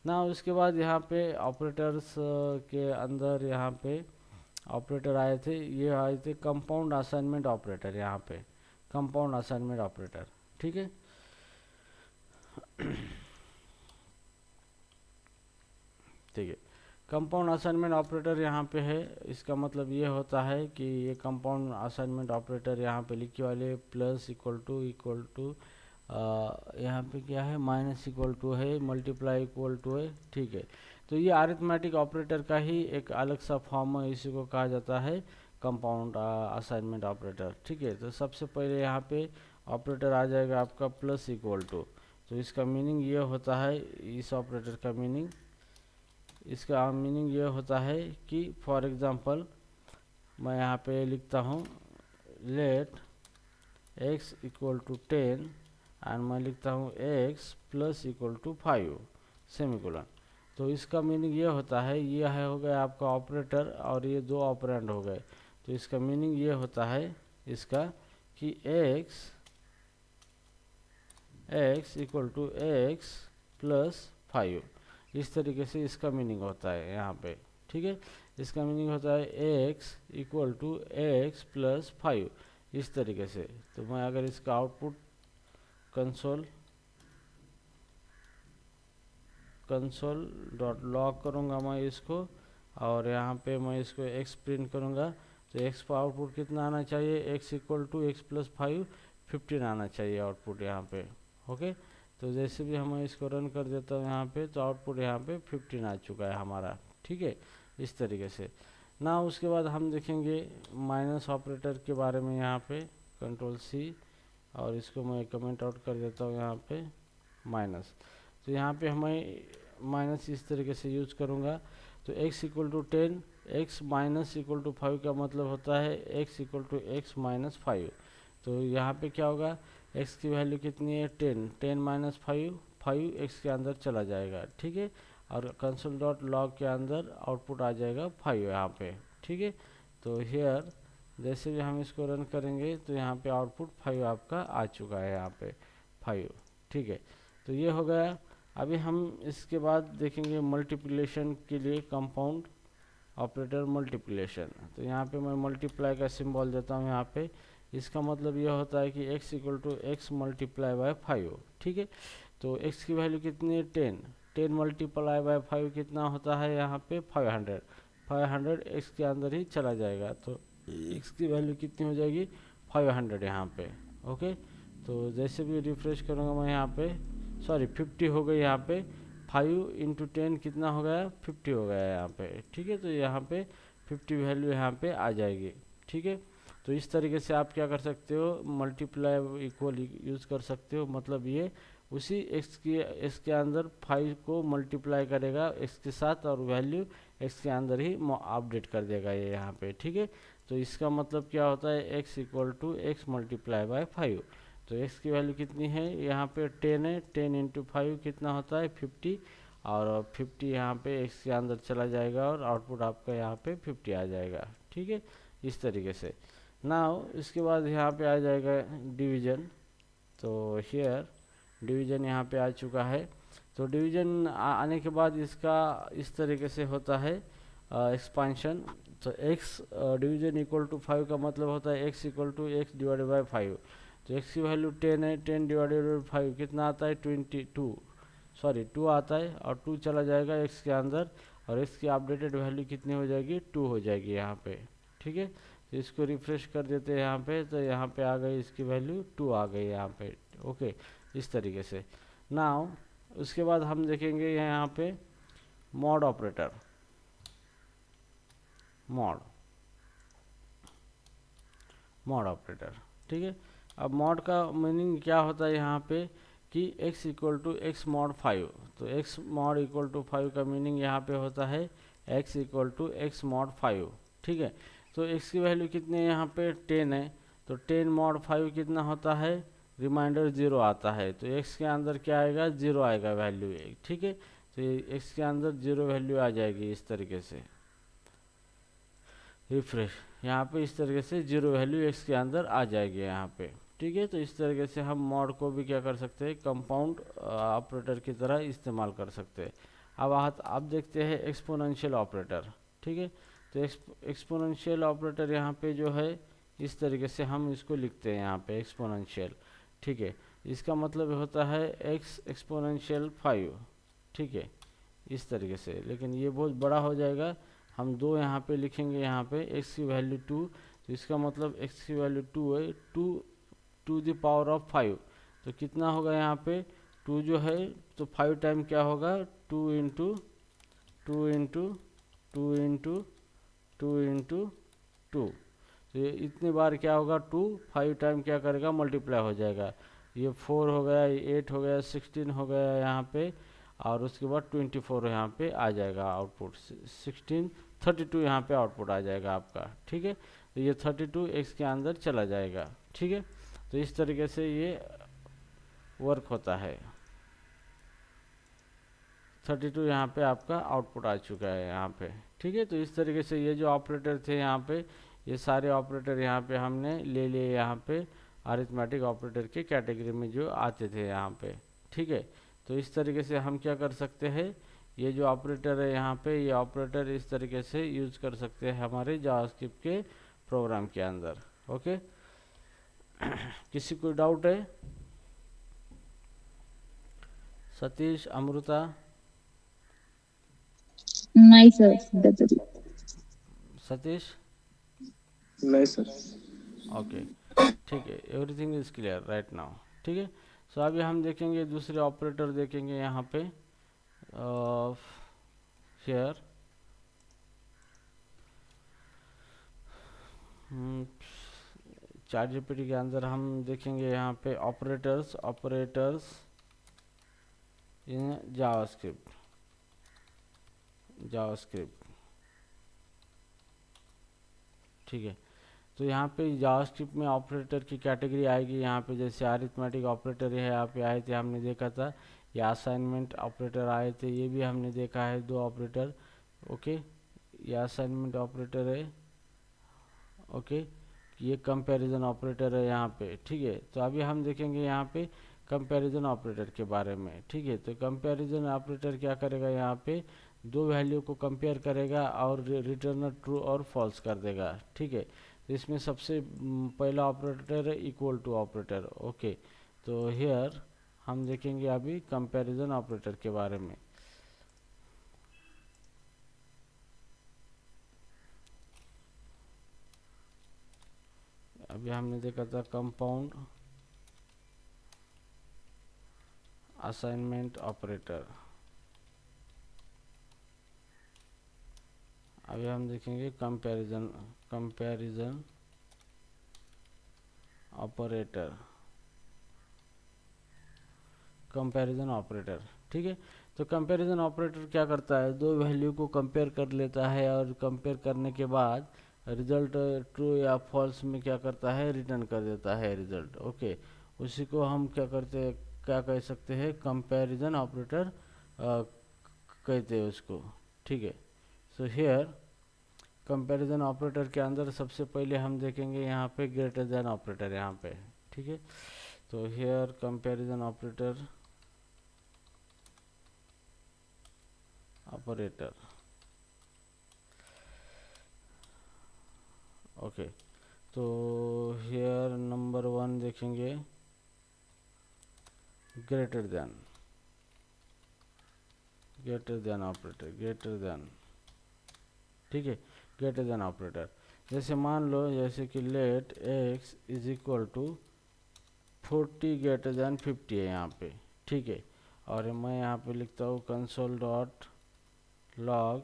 Speaker 1: ना, उसके बाद यहाँ पे ऑपरेटर्स के अंदर यहाँ पे ऑपरेटर आए थे, ये आए थे कंपाउंड असाइनमेंट ऑपरेटर, यहाँ पे कंपाउंड असाइनमेंट ऑपरेटर। ठीक है, ठीक है, कंपाउंड असाइनमेंट ऑपरेटर यहाँ पे है। इसका मतलब ये होता है कि ये कंपाउंड असाइनमेंट ऑपरेटर यहाँ पे लिखे वाले प्लस इक्वल टू यहाँ पे क्या है, माइनस इक्वल टू है, मल्टीप्लाई इक्वल टू है। ठीक है, तो ये अरिथमेटिक ऑपरेटर का ही एक अलग सा फॉर्म है, इसी को कहा जाता है कंपाउंड असाइनमेंट ऑपरेटर। ठीक है, तो सबसे पहले यहाँ पे ऑपरेटर आ जाएगा आपका प्लस इक्वल टू। तो इसका मीनिंग ये होता है, इस ऑपरेटर का मीनिंग, इसका मीनिंग ये होता है कि फॉर एग्जांपल मैं यहाँ पे लिखता हूँ let x equal to 10 and मैं लिखता हूँ x plus equal to 5 semicolon. तो इसका मीनिंग ये होता है, ये है हो गया आपका ऑपरेटर और ये दो ऑपरेंड हो गए। तो इसका मीनिंग ये होता है इसका कि x equal to x plus 5, इस तरीके से इसका मीनिंग होता है यहाँ पे। ठीक है, इसका मीनिंग होता है x equal to x plus 5 इस तरीके से। तो मैं अगर इसका आउटपुट कंसोल डॉट लॉग करूँगा मैं इसको, और यहाँ पे मैं इसको x प्रिंट करूँगा, तो x का आउटपुट कितना आना चाहिए, x equal to x plus 5 15 आना चाहिए आउटपुट यहाँ पे। ओके, तो जैसे भी मैं इसको रन कर देता हूँ यहाँ पे, तो आउटपुट यहाँ पे 15 आ चुका है हमारा। ठीक है, इस तरीके से ना। उसके बाद हम देखेंगे माइनस ऑपरेटर के बारे में यहाँ पे, कंट्रोल C, और इसको मैं कमेंट आउट कर देता हूँ यहाँ पे माइनस। तो यहाँ पे हमें माइनस इस तरीके से यूज करूँगा। तो x equal to 10, x minus equal to 5 का मतलब होता है x equal to x minus 5। तो यहाँ पे क्या होगा, x की वैल्यू कितनी है 10, 10 माइनस 5, 5 x के अंदर चला जाएगा। ठीक है, और कंसोल डॉट लॉग के अंदर आउटपुट आ जाएगा 5 यहाँ पे। ठीक है, तो हेयर जैसे भी हम इसको रन करेंगे तो यहाँ पे आउटपुट 5 आपका आ चुका है यहाँ पे 5। ठीक है, तो ये हो गया। अभी हम इसके बाद देखेंगे मल्टीप्लिकेशन के लिए कंपाउंड ऑपरेटर मल्टीप्लिकेशन। तो यहाँ पे मैं मल्टीप्लाई का सिंबल देता हूँ यहाँ पे। इसका मतलब ये होता है कि x equal to x multiply by 5। ठीक है, तो x की वैल्यू कितनी है 10, 10 मल्टीप्लाई बाय 5 कितना होता है यहाँ पे 500, 500 x के अंदर ही चला जाएगा। तो x की वैल्यू कितनी हो जाएगी 500 यहाँ पे। ओके, तो जैसे भी रिफ्रेश करूँगा मैं यहाँ पे, सॉरी 50 हो गई यहाँ पे, 5 इंटू 10 कितना हो गया 50 हो गया यहाँ पे। ठीक है, तो यहाँ पे 50 वैल्यू यहाँ पे आ जाएगी। ठीक है, तो इस तरीके से आप क्या कर सकते हो, मल्टीप्लाई इक्वल यूज़ कर सकते हो। मतलब ये उसी x के अंदर 5 को मल्टीप्लाई करेगा x के साथ, और वैल्यू x के अंदर ही अपडेट कर देगा ये यहाँ पे। ठीक है, तो इसका मतलब क्या होता है, x equal to x multiply by 5। तो x की वैल्यू कितनी है यहाँ पे 10 है, 10 इंटू 5 कितना होता है 50, और 50 यहाँ पे x के अंदर चला जाएगा और आउटपुट आपका यहाँ पे 50 आ जाएगा। ठीक है, इस तरीके से। नाउ इसके बाद यहाँ पे आ जाएगा डिवीजन। तो हियर डिवीजन यहाँ पे आ चुका है। तो डिवीजन आने के बाद इसका इस तरीके से होता है एक्सपांशन। तो x डिवीजन इक्वल टू 5 का मतलब होता है x equal to x divided by 5। तो x की वैल्यू 10 है, 10 डिवाइडेड बाई 5 कितना आता है 2 आता है, और 2 चला जाएगा x के अंदर, और x की अपडेटेड वैल्यू कितनी हो जाएगी 2 हो जाएगी यहाँ पे। ठीक है, तो इसको रिफ्रेश कर देते हैं यहाँ पे, तो यहाँ पे आ गई इसकी वैल्यू 2 आ गई यहाँ पे। ओके, इस तरीके से। नाउ उसके बाद हम देखेंगे यहाँ पे मॉड ऑपरेटर, मॉड ऑपरेटर। ठीक है, अब मॉड का मीनिंग क्या होता है यहाँ पे कि x equal to x mod 5। तो x मॉड इक्वल टू 5 का मीनिंग यहाँ पे होता है x equal to x mod 5। ठीक है, तो x की वैल्यू कितनी है यहाँ पे 10 है, तो 10 मॉड 5 कितना होता है, रिमाइंडर 0 आता है। तो x के अंदर क्या आएगा 0 आएगा वैल्यू। ठीक है, तो x के अंदर 0 वैल्यू आ जाएगी इस तरीके से। रिफ्रेश, यहाँ पे इस तरीके से 0 वैल्यू x के अंदर आ जाएगी यहाँ पे। ठीक है, तो इस तरीके से हम मॉड को भी क्या कर सकते हैं, कंपाउंड ऑपरेटर की तरह इस्तेमाल कर सकते हैं। अब देखते हैं एक्सपोनेंशियल ऑपरेटर। ठीक है, तो एक्सपोनेंशियल ऑपरेटर यहाँ पे जो है इस तरीके से हम इसको लिखते हैं यहाँ पे एक्सपोनेंशियल। ठीक है, इसका मतलब होता है x एक्सपोनेंशियल 5। ठीक है, इस तरीके से, लेकिन ये बहुत बड़ा हो जाएगा, हम 2 यहाँ पे लिखेंगे यहाँ पे x की वैल्यू 2। तो इसका मतलब x की वैल्यू 2 है, 2 टू द पावर ऑफ 5। तो कितना होगा यहाँ पे 2 जो है, तो 5 टाइम क्या होगा 2 इंटू 2 इंटू 2 इंटू 2 इंटू 2। तो ये इतनी बार क्या होगा 2, 5 टाइम क्या करेगा मल्टीप्लाई हो जाएगा। ये 4 हो गया, 8 हो गया, 16 हो गया यहाँ पे, और उसके बाद 24 यहाँ पे आ जाएगा आउटपुट, 16 32 यहाँ पे आउटपुट आ जाएगा आपका। ठीक है, तो ये 32 x के अंदर चला जाएगा। ठीक है, तो इस तरीके से ये वर्क होता है। 32 यहाँ पे आपका आउटपुट आ चुका है यहाँ पे। ठीक है, तो इस तरीके से ये जो ऑपरेटर थे यहाँ पे, ये सारे ऑपरेटर यहाँ पे हमने ले लिए यहाँ पे अरिथमेटिक ऑपरेटर के कैटेगरी में जो आते थे यहाँ पे। ठीक है, तो इस तरीके से हम क्या कर सकते हैं, ये जो ऑपरेटर है यहाँ पे, ये ऑपरेटर इस तरीके से यूज कर सकते हैं हमारे जावास्क्रिप्ट के प्रोग्राम के अंदर। ओके, किसी को डाउट है? सतीश, अमृता?
Speaker 2: नहीं सर,
Speaker 1: सतीश?
Speaker 3: नहीं सर।
Speaker 1: ओके, ठीक है, everything is clear right now. ठीक है, सो अभी हम देखेंगे दूसरे ऑपरेटर देखेंगे यहाँ पे शेयर चैट जीपीटी के अंदर हम देखेंगे यहाँ पे ऑपरेटर्स इन जावास्क्रिप्ट। ठीक है, तो यहाँ पे जावास्क्रिप्ट में ऑपरेटर की कैटेगरी आएगी यहाँ पे, जैसे अरिथमेटिक ऑपरेटर है यहाँ पे आए थे, हमने देखा था। ये असाइनमेंट ऑपरेटर आए थे, ये भी हमने देखा है, 2 ऑपरेटर। ओके, ये असाइनमेंट ऑपरेटर है। ओके, ये कंपैरिजन ऑपरेटर है यहाँ पे। ठीक है, तो अभी हम देखेंगे यहाँ पे कंपैरिजन ऑपरेटर के बारे में। ठीक है, तो कंपैरिजन ऑपरेटर क्या करेगा, यहाँ पे 2 वैल्यू को कंपेयर करेगा और रिटर्न ट्रू और फॉल्स कर देगा। ठीक है, तो इसमें सबसे पहला ऑपरेटर है इक्वल टू ऑपरेटर। ओके, तो हियर हम देखेंगे अभी कंपैरिजन ऑपरेटर के बारे में। अभी हमने देखा था कंपाउंड असाइनमेंट ऑपरेटर, अभी हम देखेंगे कंपैरिजन ऑपरेटर। ठीक है, तो कंपैरिजन ऑपरेटर क्या करता है, 2 वैल्यू को कंपेयर कर लेता है और कंपेयर करने के बाद रिजल्ट ट्रू या फॉल्स में क्या करता है, रिटर्न कर देता है रिजल्ट। ओके, उसी को हम क्या कह सकते हैं, कंपैरिजन ऑपरेटर कहते हैं उसको। ठीक है, सो हियर कंपैरिजन ऑपरेटर के अंदर सबसे पहले हम देखेंगे यहाँ पे ग्रेटर देन ऑपरेटर यहाँ पे। ठीक है, तो हियर कंपैरिजन ऑपरेटर ओके, तो हियर नंबर 1 देखेंगे ग्रेटर देन ऑपरेटर। ठीक है, ग्रेटर देन ऑपरेटर, जैसे मान लो जैसे कि let x is equal to 40 greater than 50 है यहाँ पे। ठीक है, और मैं यहाँ पे लिखता हूँ कंसोल डॉट लॉग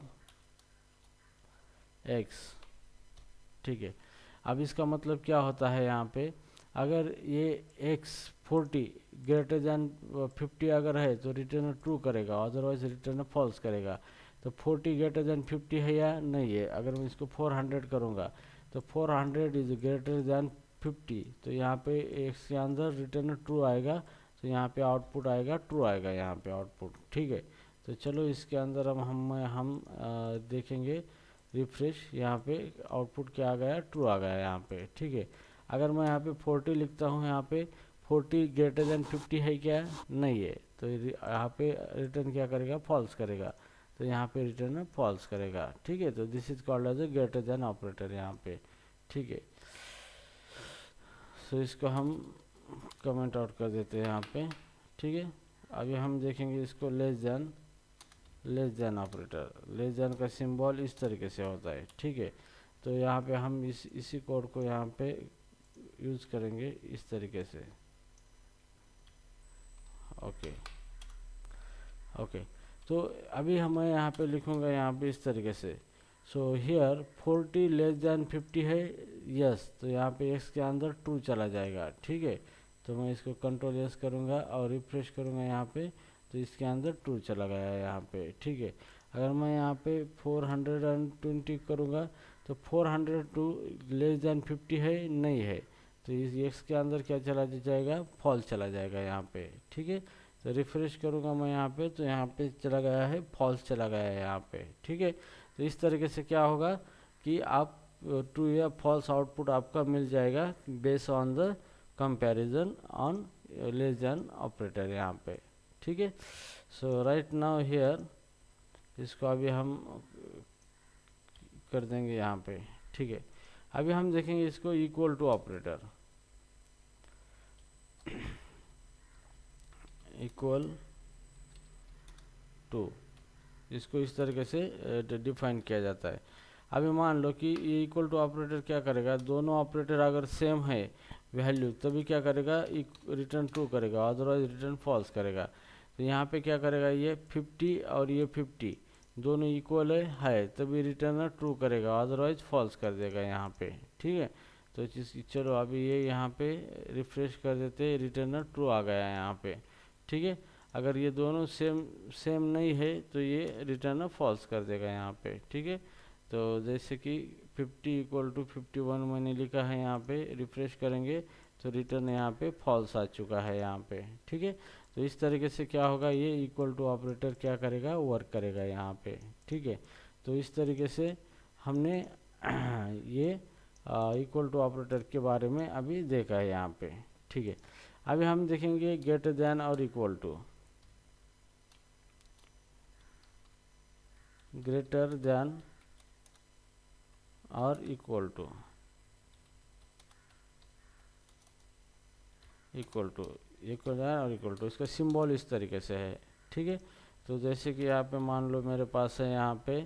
Speaker 1: x। ठीक है, अब इसका मतलब क्या होता है यहाँ पे, अगर ये x 40 ग्रेटर देन 50 अगर है तो रिटर्न ट्रू करेगा, अदरवाइज रिटर्न फॉल्स करेगा। तो 40 ग्रेटर देन 50 है या नहीं है, अगर मैं इसको 400 करूँगा तो 400 इज ग्रेटर देन 50, तो यहाँ पे x के अंदर रिटर्न ट्रू आएगा, तो यहाँ पे आउटपुट आएगा ट्रू आएगा यहाँ पे आउटपुट। ठीक है, तो चलो इसके अंदर हम देखेंगे रिफ्रेश, यहाँ पे आउटपुट क्या आ गया, ट्रू आ गया यहाँ पे। ठीक है, अगर मैं यहाँ पे 40 लिखता हूँ, यहाँ पे 40 ग्रेटर देन 50 है क्या, नहीं है, तो यहाँ पे रिटर्न क्या करेगा, फॉल्स करेगा, तो यहाँ पे रिटर्न फॉल्स करेगा। ठीक है, तो this is called as a greater than operator यहाँ पे। ठीक है, सो इसको हम कमेंट आउट कर देते हैं यहाँ पे। ठीक है, अभी हम देखेंगे इसको less than operator. Less than का सिंबल इस तरीके से होता है। ठीक है, तो यहाँ पे हम इसी कोड को यहाँ पे यूज करेंगे इस तरीके से। ओके, तो अभी मैं यहाँ पे लिखूँगा यहाँ पे इस तरीके से, सो हियर 40 लेस देन 50 है, यस, तो यहाँ पे x के अंदर 2 चला जाएगा। ठीक है, तो मैं इसको कंट्रोल एस करूँगा और रिफ्रेश करूँगा यहाँ पे, तो इसके अंदर 2 चला गया है यहाँ पे। ठीक है, अगर मैं यहाँ पे 420 करूँगा तो 400 टू लेस देन 50 है, नहीं है, तो इस एक्स के अंदर क्या चला जाएगा, फॉल्स चला जाएगा यहाँ पे। ठीक है, तो रिफ्रेश करूँगा मैं यहाँ पे, तो यहाँ पे चला गया है, फॉल्स चला गया है यहाँ पे। ठीक है, तो इस तरीके से क्या होगा कि आप ट्रू या फॉल्स आउटपुट आपका मिल जाएगा based on the comparison on less than operator यहाँ पे। ठीक है, सो राइट नाउ हियर इसको अभी हम कर देंगे यहाँ पे। ठीक है, अभी हम देखेंगे इसको equal to operator, equal to, इसको इस तरीके से डिफाइन किया जाता है। अभी मान लो कि ये इक्वल टू ऑपरेटर क्या करेगा, दोनों ऑपरेटर अगर सेम है वैल्यू तभी क्या करेगा, रिटर्न ट्रू करेगा, अदरवाइज रिटर्न फॉल्स करेगा। तो यहाँ पे क्या करेगा, ये 50 और ये 50 दोनों इक्वल है तभी रिटर्न ट्रू करेगा, अदरवाइज फॉल्स कर देगा यहाँ पे। ठीक है, तो चलो अभी ये यहाँ पे रिफ्रेश कर देते, रिटर्न ट्रू आ गया है यहाँ पे। ठीक है, अगर ये दोनों सेम नहीं है तो ये रिटर्न फॉल्स कर देगा यहाँ पे। ठीक है, तो जैसे कि 50 इक्वल टू 51 मैंने लिखा है यहाँ पे, रिफ्रेश करेंगे तो रिटर्न यहाँ पे फॉल्स आ चुका है यहाँ पे। ठीक है, तो इस तरीके से क्या होगा, ये इक्वल टू ऑपरेटर क्या करेगा, वर्क करेगा यहाँ पे। ठीक है, तो इस तरीके से हमने ये इक्वल टू ऑपरेटर के बारे में अभी देखा है यहाँ पे। ठीक है, अभी हम देखेंगे ग्रेटर देन और इक्वल टू। ग्रेटर देन और equal to, equal to, equal than और इक्वल टू, इसका सिंबल इस तरीके से है। ठीक है, तो जैसे कि यहाँ पे मान लो मेरे पास है यहाँ पे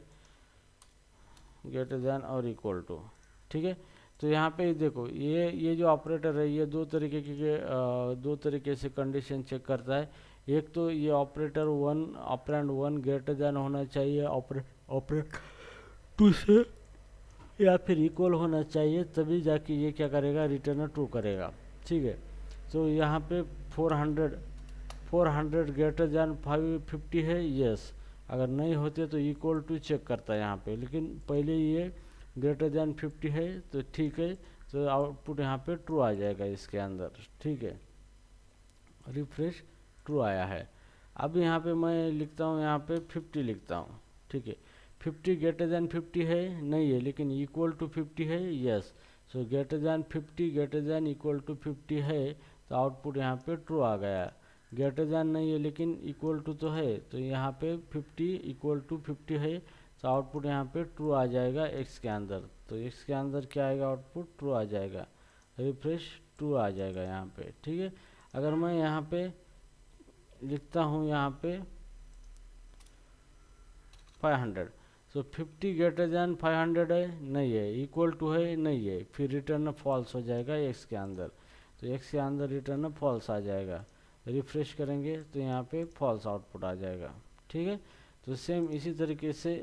Speaker 1: ग्रेटर देन और इक्वल टू। ठीक है, तो यहाँ पे देखो ये जो ऑपरेटर है ये दो तरीके से कंडीशन चेक करता है। एक तो ये operator operand one greater than होना चाहिए ऑपरेट टू से, या फिर इक्वल होना चाहिए, तभी जाके ये क्या करेगा, रिटर्न ट्रू करेगा। ठीक है, तो यहाँ पे 400 ग्रेटर देन 550 है, यस, अगर नहीं होते तो इक्वल टू चेक करता है यहाँ पे, लेकिन पहले ये ग्रेटर देन 50 है तो ठीक है, तो आउटपुट यहाँ पे ट्रू आ जाएगा इसके अंदर। ठीक है, रिफ्रेश, ट्रू आया है। अब यहाँ पे मैं लिखता हूँ, यहाँ पे 50 लिखता हूँ। ठीक है, 50 ग्रेटर देन 50 है, नहीं है, लेकिन इक्वल टू 50 है, yes, so greater than 50 greater than equal to 50 है, तो आउटपुट यहाँ पे ट्रू आ गया। ग्रेटर देन नहीं है लेकिन इक्वल टू तो है, तो यहाँ पे 50 इक्वल टू 50 है, तो आउटपुट यहाँ पे ट्रू आ जाएगा एक्स के अंदर। तो एक्स के अंदर क्या आएगा, आउटपुट ट्रू आ जाएगा, रिफ्रेश, ट्रू आ जाएगा यहाँ पे। ठीक है, अगर मैं यहाँ पे लिखता हूँ यहाँ पे 500, सो 50 ग्रेटर देन 500 है, नहीं है, इक्वल टू है, नहीं है, फिर रिटर्न फॉल्स हो जाएगा एक्स के अंदर, तो एक्स के अंदर रिटर्न फॉल्स आ जाएगा। रिफ्रेश करेंगे तो यहाँ पे फॉल्स आउटपुट आ जाएगा। ठीक है, तो सेम इसी तरीके से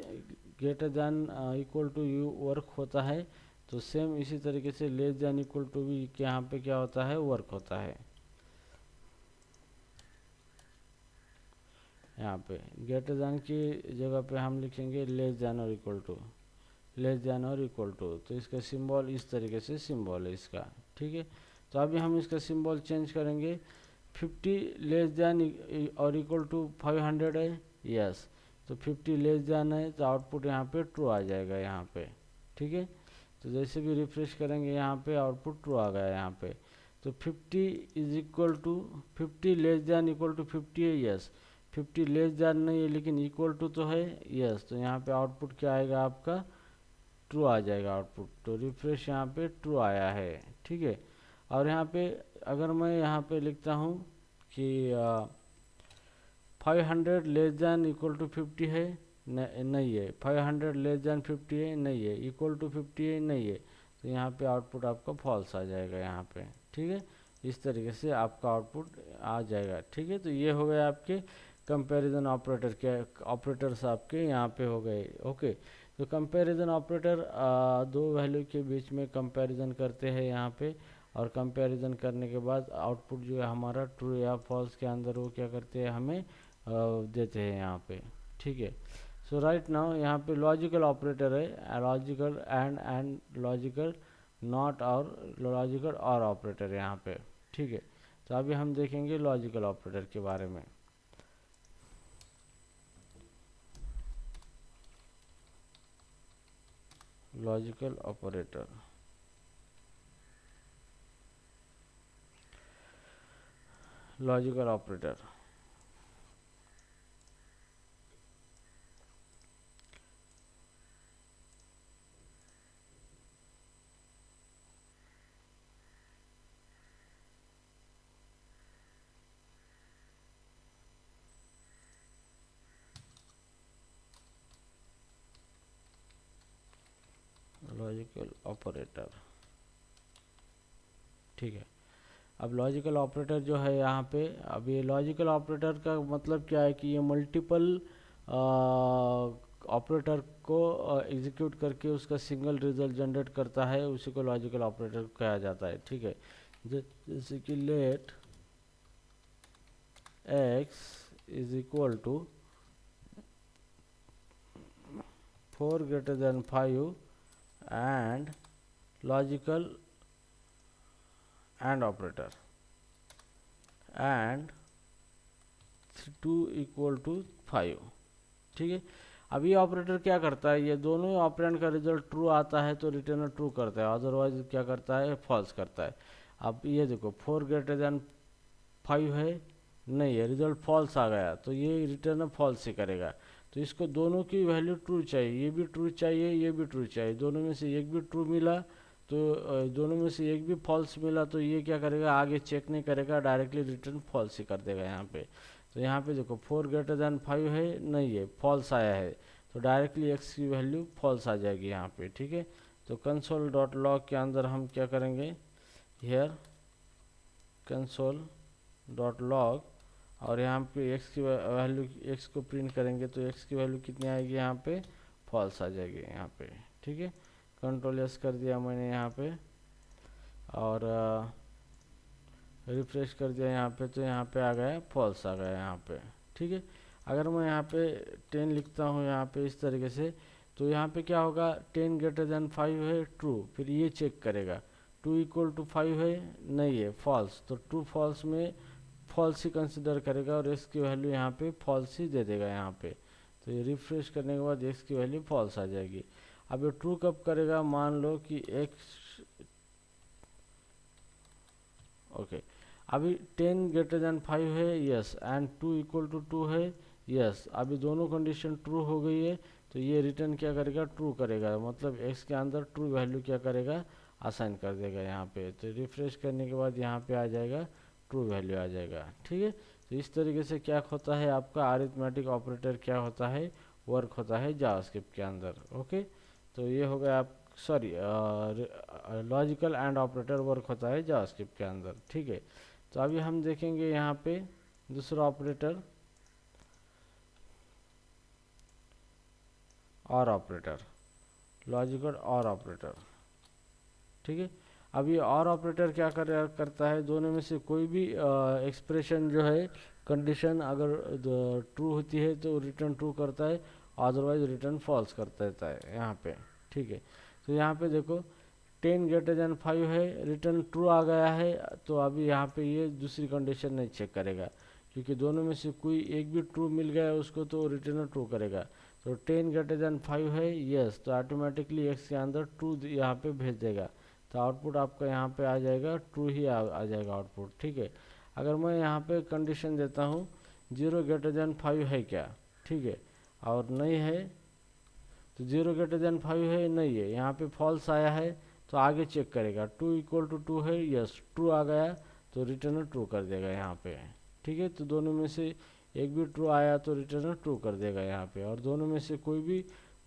Speaker 1: greater than equal to you work होता है, तो सेम इसी तरीके से लेस देन इक्वल टू भी यहाँ पे क्या होता है, वर्क होता है। यहाँ पे ग्रेटर देन की जगह पे हम लिखेंगे लेस देन और इक्वल टू, लेस देन और इक्वल टू, तो इसका सिंबल इस तरीके से सिंबल है इसका। ठीक है, तो अभी हम इसका सिंबल चेंज करेंगे, 50 लेस देन और इक्वल टू 500 है, यस, तो 50 लेस देन है, तो आउटपुट यहाँ पे ट्रू आ जाएगा यहाँ पे। ठीक है, तो जैसे भी रिफ्रेश करेंगे यहाँ पे आउटपुट ट्रू आ गया यहाँ पे। तो 50 is equal to 50 less than equal to 50 है, यस, 50 लेस देन नहीं है लेकिन इक्वल टू तो है, यस, तो यहाँ पे आउटपुट क्या आएगा आपका, ट्रू आ जाएगा आउटपुट। तो रिफ्रेश यहाँ पे ट्रू आया है। ठीक है, और यहाँ पे अगर मैं यहाँ पे लिखता हूँ कि 500 लेस देन इक्वल टू 50 है, नहीं है, 500 लेस देन 50 है, नहीं है, इक्वल टू 50 है, नहीं है, तो यहाँ पे आउटपुट आपका फॉल्स आ जाएगा यहाँ पे। ठीक है, इस तरीके से आपका आउटपुट आ जाएगा। ठीक है, तो ये हो गए आपके कंपैरिजन ऑपरेटर के ऑपरेटर्स आपके यहाँ पे हो गए। ओके, तो कंपैरिजन ऑपरेटर दो वैल्यू के बीच में कंपैरिजन करते हैं यहाँ पे, और कंपैरिजन करने के बाद आउटपुट जो है हमारा ट्रू या फॉल्स के अंदर वो क्या करते हैं, हमें देते हैं यहाँ पे। ठीक है, सो राइट नाउ यहाँ पे लॉजिकल ऑपरेटर है, लॉजिकल एंड लॉजिकल नॉट और लॉजिकल और ऑपरेटर यहाँ पे, ठीक है। तो अभी हम देखेंगे लॉजिकल ऑपरेटर के बारे में। Logical operator, logical operator logical operator, ठीक है। अब लॉजिकल ऑपरेटर जो है यहाँ पे, अब ये लॉजिकल ऑपरेटर का मतलब क्या है कि ये मल्टीपल ऑपरेटर को एग्जीक्यूट करके उसका सिंगल रिजल्ट जनरेट करता है, उसी को लॉजिकल ऑपरेटर कहा जाता है, ठीक है। जैसे कि let x is equal to 4 greater than 5 and logical and operator and 2 equal to 5, ठीक है। अब ये ऑपरेटर क्या करता है, ये दोनों ऑपरेंड का रिजल्ट ट्रू आता है तो रिटर्नर ट्रू करता है, अदरवाइज क्या करता है, फॉल्स करता है। अब ये देखो 4 greater than 5 है, नहीं है, रिजल्ट फॉल्स आ गया, तो ये रिटर्नर फॉल्स ही करेगा। तो इसको दोनों की वैल्यू ट्रू चाहिए, ये भी ट्रू चाहिए, ये भी ट्रू चाहिए, दोनों में से एक भी ट्रू मिला तो दोनों में से एक भी फॉल्स मिला तो ये क्या करेगा, आगे चेक नहीं करेगा, डायरेक्टली रिटर्न फॉल्स ही कर देगा यहाँ पे। तो यहाँ पे देखो 4 greater than 5 है, नहीं है, फॉल्स आया है, तो डायरेक्टली x की वैल्यू फॉल्स आ जाएगी यहाँ पे, ठीक है। तो कंसोल डॉट लॉग के अंदर हम क्या करेंगे, हेयर कंसोल डॉट लॉग, और यहाँ पे x की वैल्यू, x को प्रिंट करेंगे तो x की वैल्यू कितनी आएगी, यहाँ पे फॉल्स आ जाएगी यहाँ पे, ठीक है। कंट्रोल एस कर दिया मैंने यहाँ पे और रिफ्रेश कर दिया यहाँ पे, तो यहाँ पे आ गया फॉल्स आ गया यहाँ पे, ठीक है। अगर मैं यहाँ पे 10 लिखता हूँ यहाँ पे इस तरीके से, तो यहाँ पे क्या होगा, 10 greater than 5 है, ट्रू, फिर ये चेक करेगा 2 equal to 5 है, नहीं है, फॉल्स, तो ट्रू फॉल्स में फॉल्स ही कंसिडर करेगा और x की वैल्यू यहाँ पे फॉल्स ही दे देगा यहाँ पे। तो ये रिफ्रेश करने के बाद x की वैल्यू फॉल्स आ जाएगी। अब ये ट्रू कब करेगा, मान लो कि x, ओके, अभी 10 greater than 5 है, यस, एंड 2 equal to 2 है, यस, अभी दोनों कंडीशन ट्रू हो गई है, तो ये रिटर्न क्या करेगा, ट्रू करेगा, मतलब x के अंदर ट्रू वैल्यू क्या करेगा, असाइन कर देगा यहाँ पे। तो रिफ्रेश करने के बाद यहाँ पे आ जाएगा, ट्रू वैल्यू आ जाएगा, ठीक है। तो इस तरीके से क्या होता है, आपका अरिथमेटिक ऑपरेटर क्या होता है, वर्क होता है जावास्क्रिप्ट के अंदर, ओके। तो ये हो गया आप, sorry, logical and operator work होता है जावास्क्रिप्ट के अंदर, ठीक है। तो अभी हम देखेंगे यहाँ पे दूसरा ऑपरेटर, और ऑपरेटर, लॉजिकल और ऑपरेटर, ठीक है। अब ये और ऑपरेटर क्या करता है, दोनों में से कोई भी एक्सप्रेशन जो है, कंडीशन अगर ट्रू होती है तो रिटर्न ट्रू करता है, अदरवाइज रिटर्न फॉल्स कर देता है यहाँ पे, ठीक है। तो यहाँ पे देखो 10 greater than 5 है, रिटर्न ट्रू आ गया है, तो अभी यहाँ पे ये दूसरी कंडीशन नहीं चेक करेगा, क्योंकि दोनों में से कोई एक भी ट्रू मिल गया उसको तो रिटर्न ट्रू करेगा। तो 10 greater than 5 है, यस, तो ऑटोमेटिकली x के अंदर ट्रू यहाँ पे भेज देगा, तो आउटपुट आपका यहाँ पे आ जाएगा, ट्रू ही आ जाएगा आउटपुट, ठीक है। अगर मैं यहाँ पे कंडीशन देता हूँ 0 greater than 5 है क्या, ठीक है, और नहीं है, तो 0 greater than 5 है, नहीं है, यहाँ पे फॉल्स आया है, तो आगे चेक करेगा 2 equal to 2 है, यस, ट्रू आ गया, तो रिटर्नर ट्रू कर देगा यहाँ पे, ठीक है। तो दोनों में से एक भी ट्रू आया तो रिटर्नर ट्रू कर देगा यहाँ पे, और दोनों में से कोई भी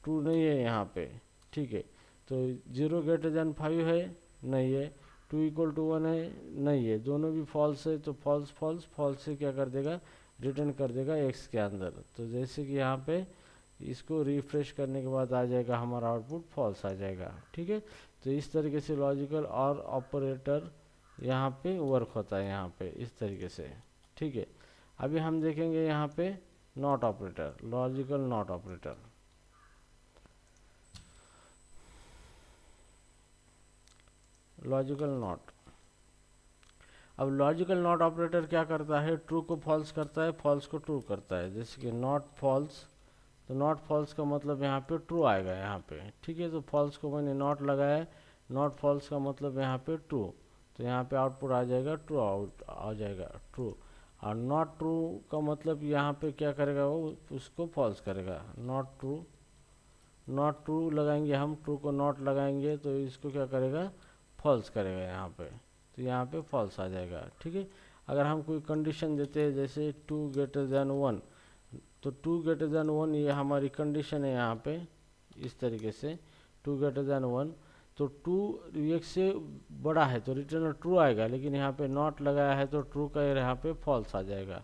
Speaker 1: ट्रू नहीं है यहाँ पे, ठीक है। तो 0 greater than 5 है, नहीं है, 2 equal to 1 है, नहीं है, दोनों भी फॉल्स है, तो फॉल्स फॉल्स फॉल्स से क्या कर देगा, रिटर्न कर देगा x के अंदर। तो जैसे कि यहाँ पे इसको रिफ्रेश करने के बाद आ जाएगा, हमारा आउटपुट फॉल्स आ जाएगा, ठीक है। तो इस तरीके से लॉजिकल और ऑपरेटर यहाँ पे वर्क होता है, यहाँ पे इस तरीके से, ठीक है। अभी हम देखेंगे यहाँ पे not operator, logical not operator. Logical not. अब लॉजिकल नॉट ऑपरेटर क्या करता है, ट्रू को फॉल्स करता है, फॉल्स को ट्रू करता है। जैसे कि नॉट फॉल्स, तो नॉट फॉल्स का मतलब यहाँ पे ट्रू आएगा यहाँ पे, ठीक है। तो फॉल्स को मैंने नॉट लगाया है, नॉट फॉल्स का मतलब यहाँ पे ट्रू, तो यहाँ पे आउटपुट आ जाएगा ट्रू, आउट आ जाएगा ट्रू। और नॉट ट्रू का मतलब यहाँ पे क्या करेगा, वो उसको फॉल्स करेगा। नॉट ट्रू, नॉट ट्रू लगाएंगे हम, ट्रू को नॉट लगाएंगे तो इसको क्या करेगा, फॉल्स करेगा यहाँ पे, तो यहाँ पे फॉल्स आ जाएगा, ठीक है। अगर हम कोई कंडीशन देते हैं जैसे 2 > 1, तो 2 > 1 ये हमारी कंडीशन है यहाँ पे, इस तरीके से 2 > 1, तो 2 एक से बड़ा है तो रिटर्न ट्रू आएगा, लेकिन यहाँ पे नॉट लगाया है तो ट्रू का यहाँ पे फॉल्स आ जाएगा,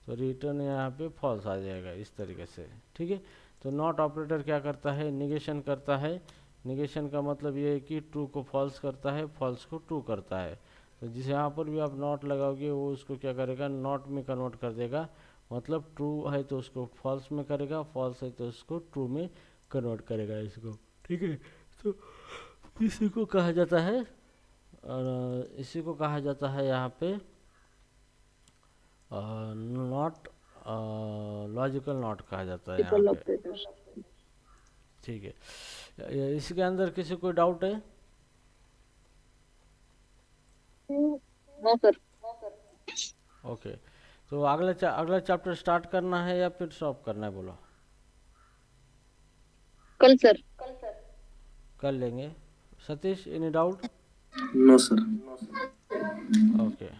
Speaker 1: तो रिटर्न यहाँ पे फॉल्स आ जाएगा इस तरीके से, ठीक है। तो नॉट ऑपरेटर क्या करता है, निगेशन करता है। निगेशन का मतलब ये है कि ट्रू को फॉल्स करता है, फॉल्स को ट्रू करता है। तो जिस यहाँ पर भी आप नॉट लगाओगे वो उसको क्या करेगा, नॉट में कन्वर्ट कर देगा, मतलब ट्रू है तो उसको फॉल्स में करेगा, फॉल्स है तो उसको ट्रू में कन्वर्ट करेगा इसको, ठीक है। तो इसी को कहा जाता है, और इसी को कहा जाता है यहाँ पे नॉट, लॉजिकल नॉट कहा जाता है यहाँ पे, ठीक है। इसके अंदर किसी को डाउट है?
Speaker 2: No sir.
Speaker 1: ओके, तो अगला चैप्टर स्टार्ट करना है या फिर स्टॉप करना है, बोलो।
Speaker 2: कल सर।
Speaker 1: कर लेंगे। Satish, any doubt?
Speaker 3: No sir.
Speaker 1: Okay.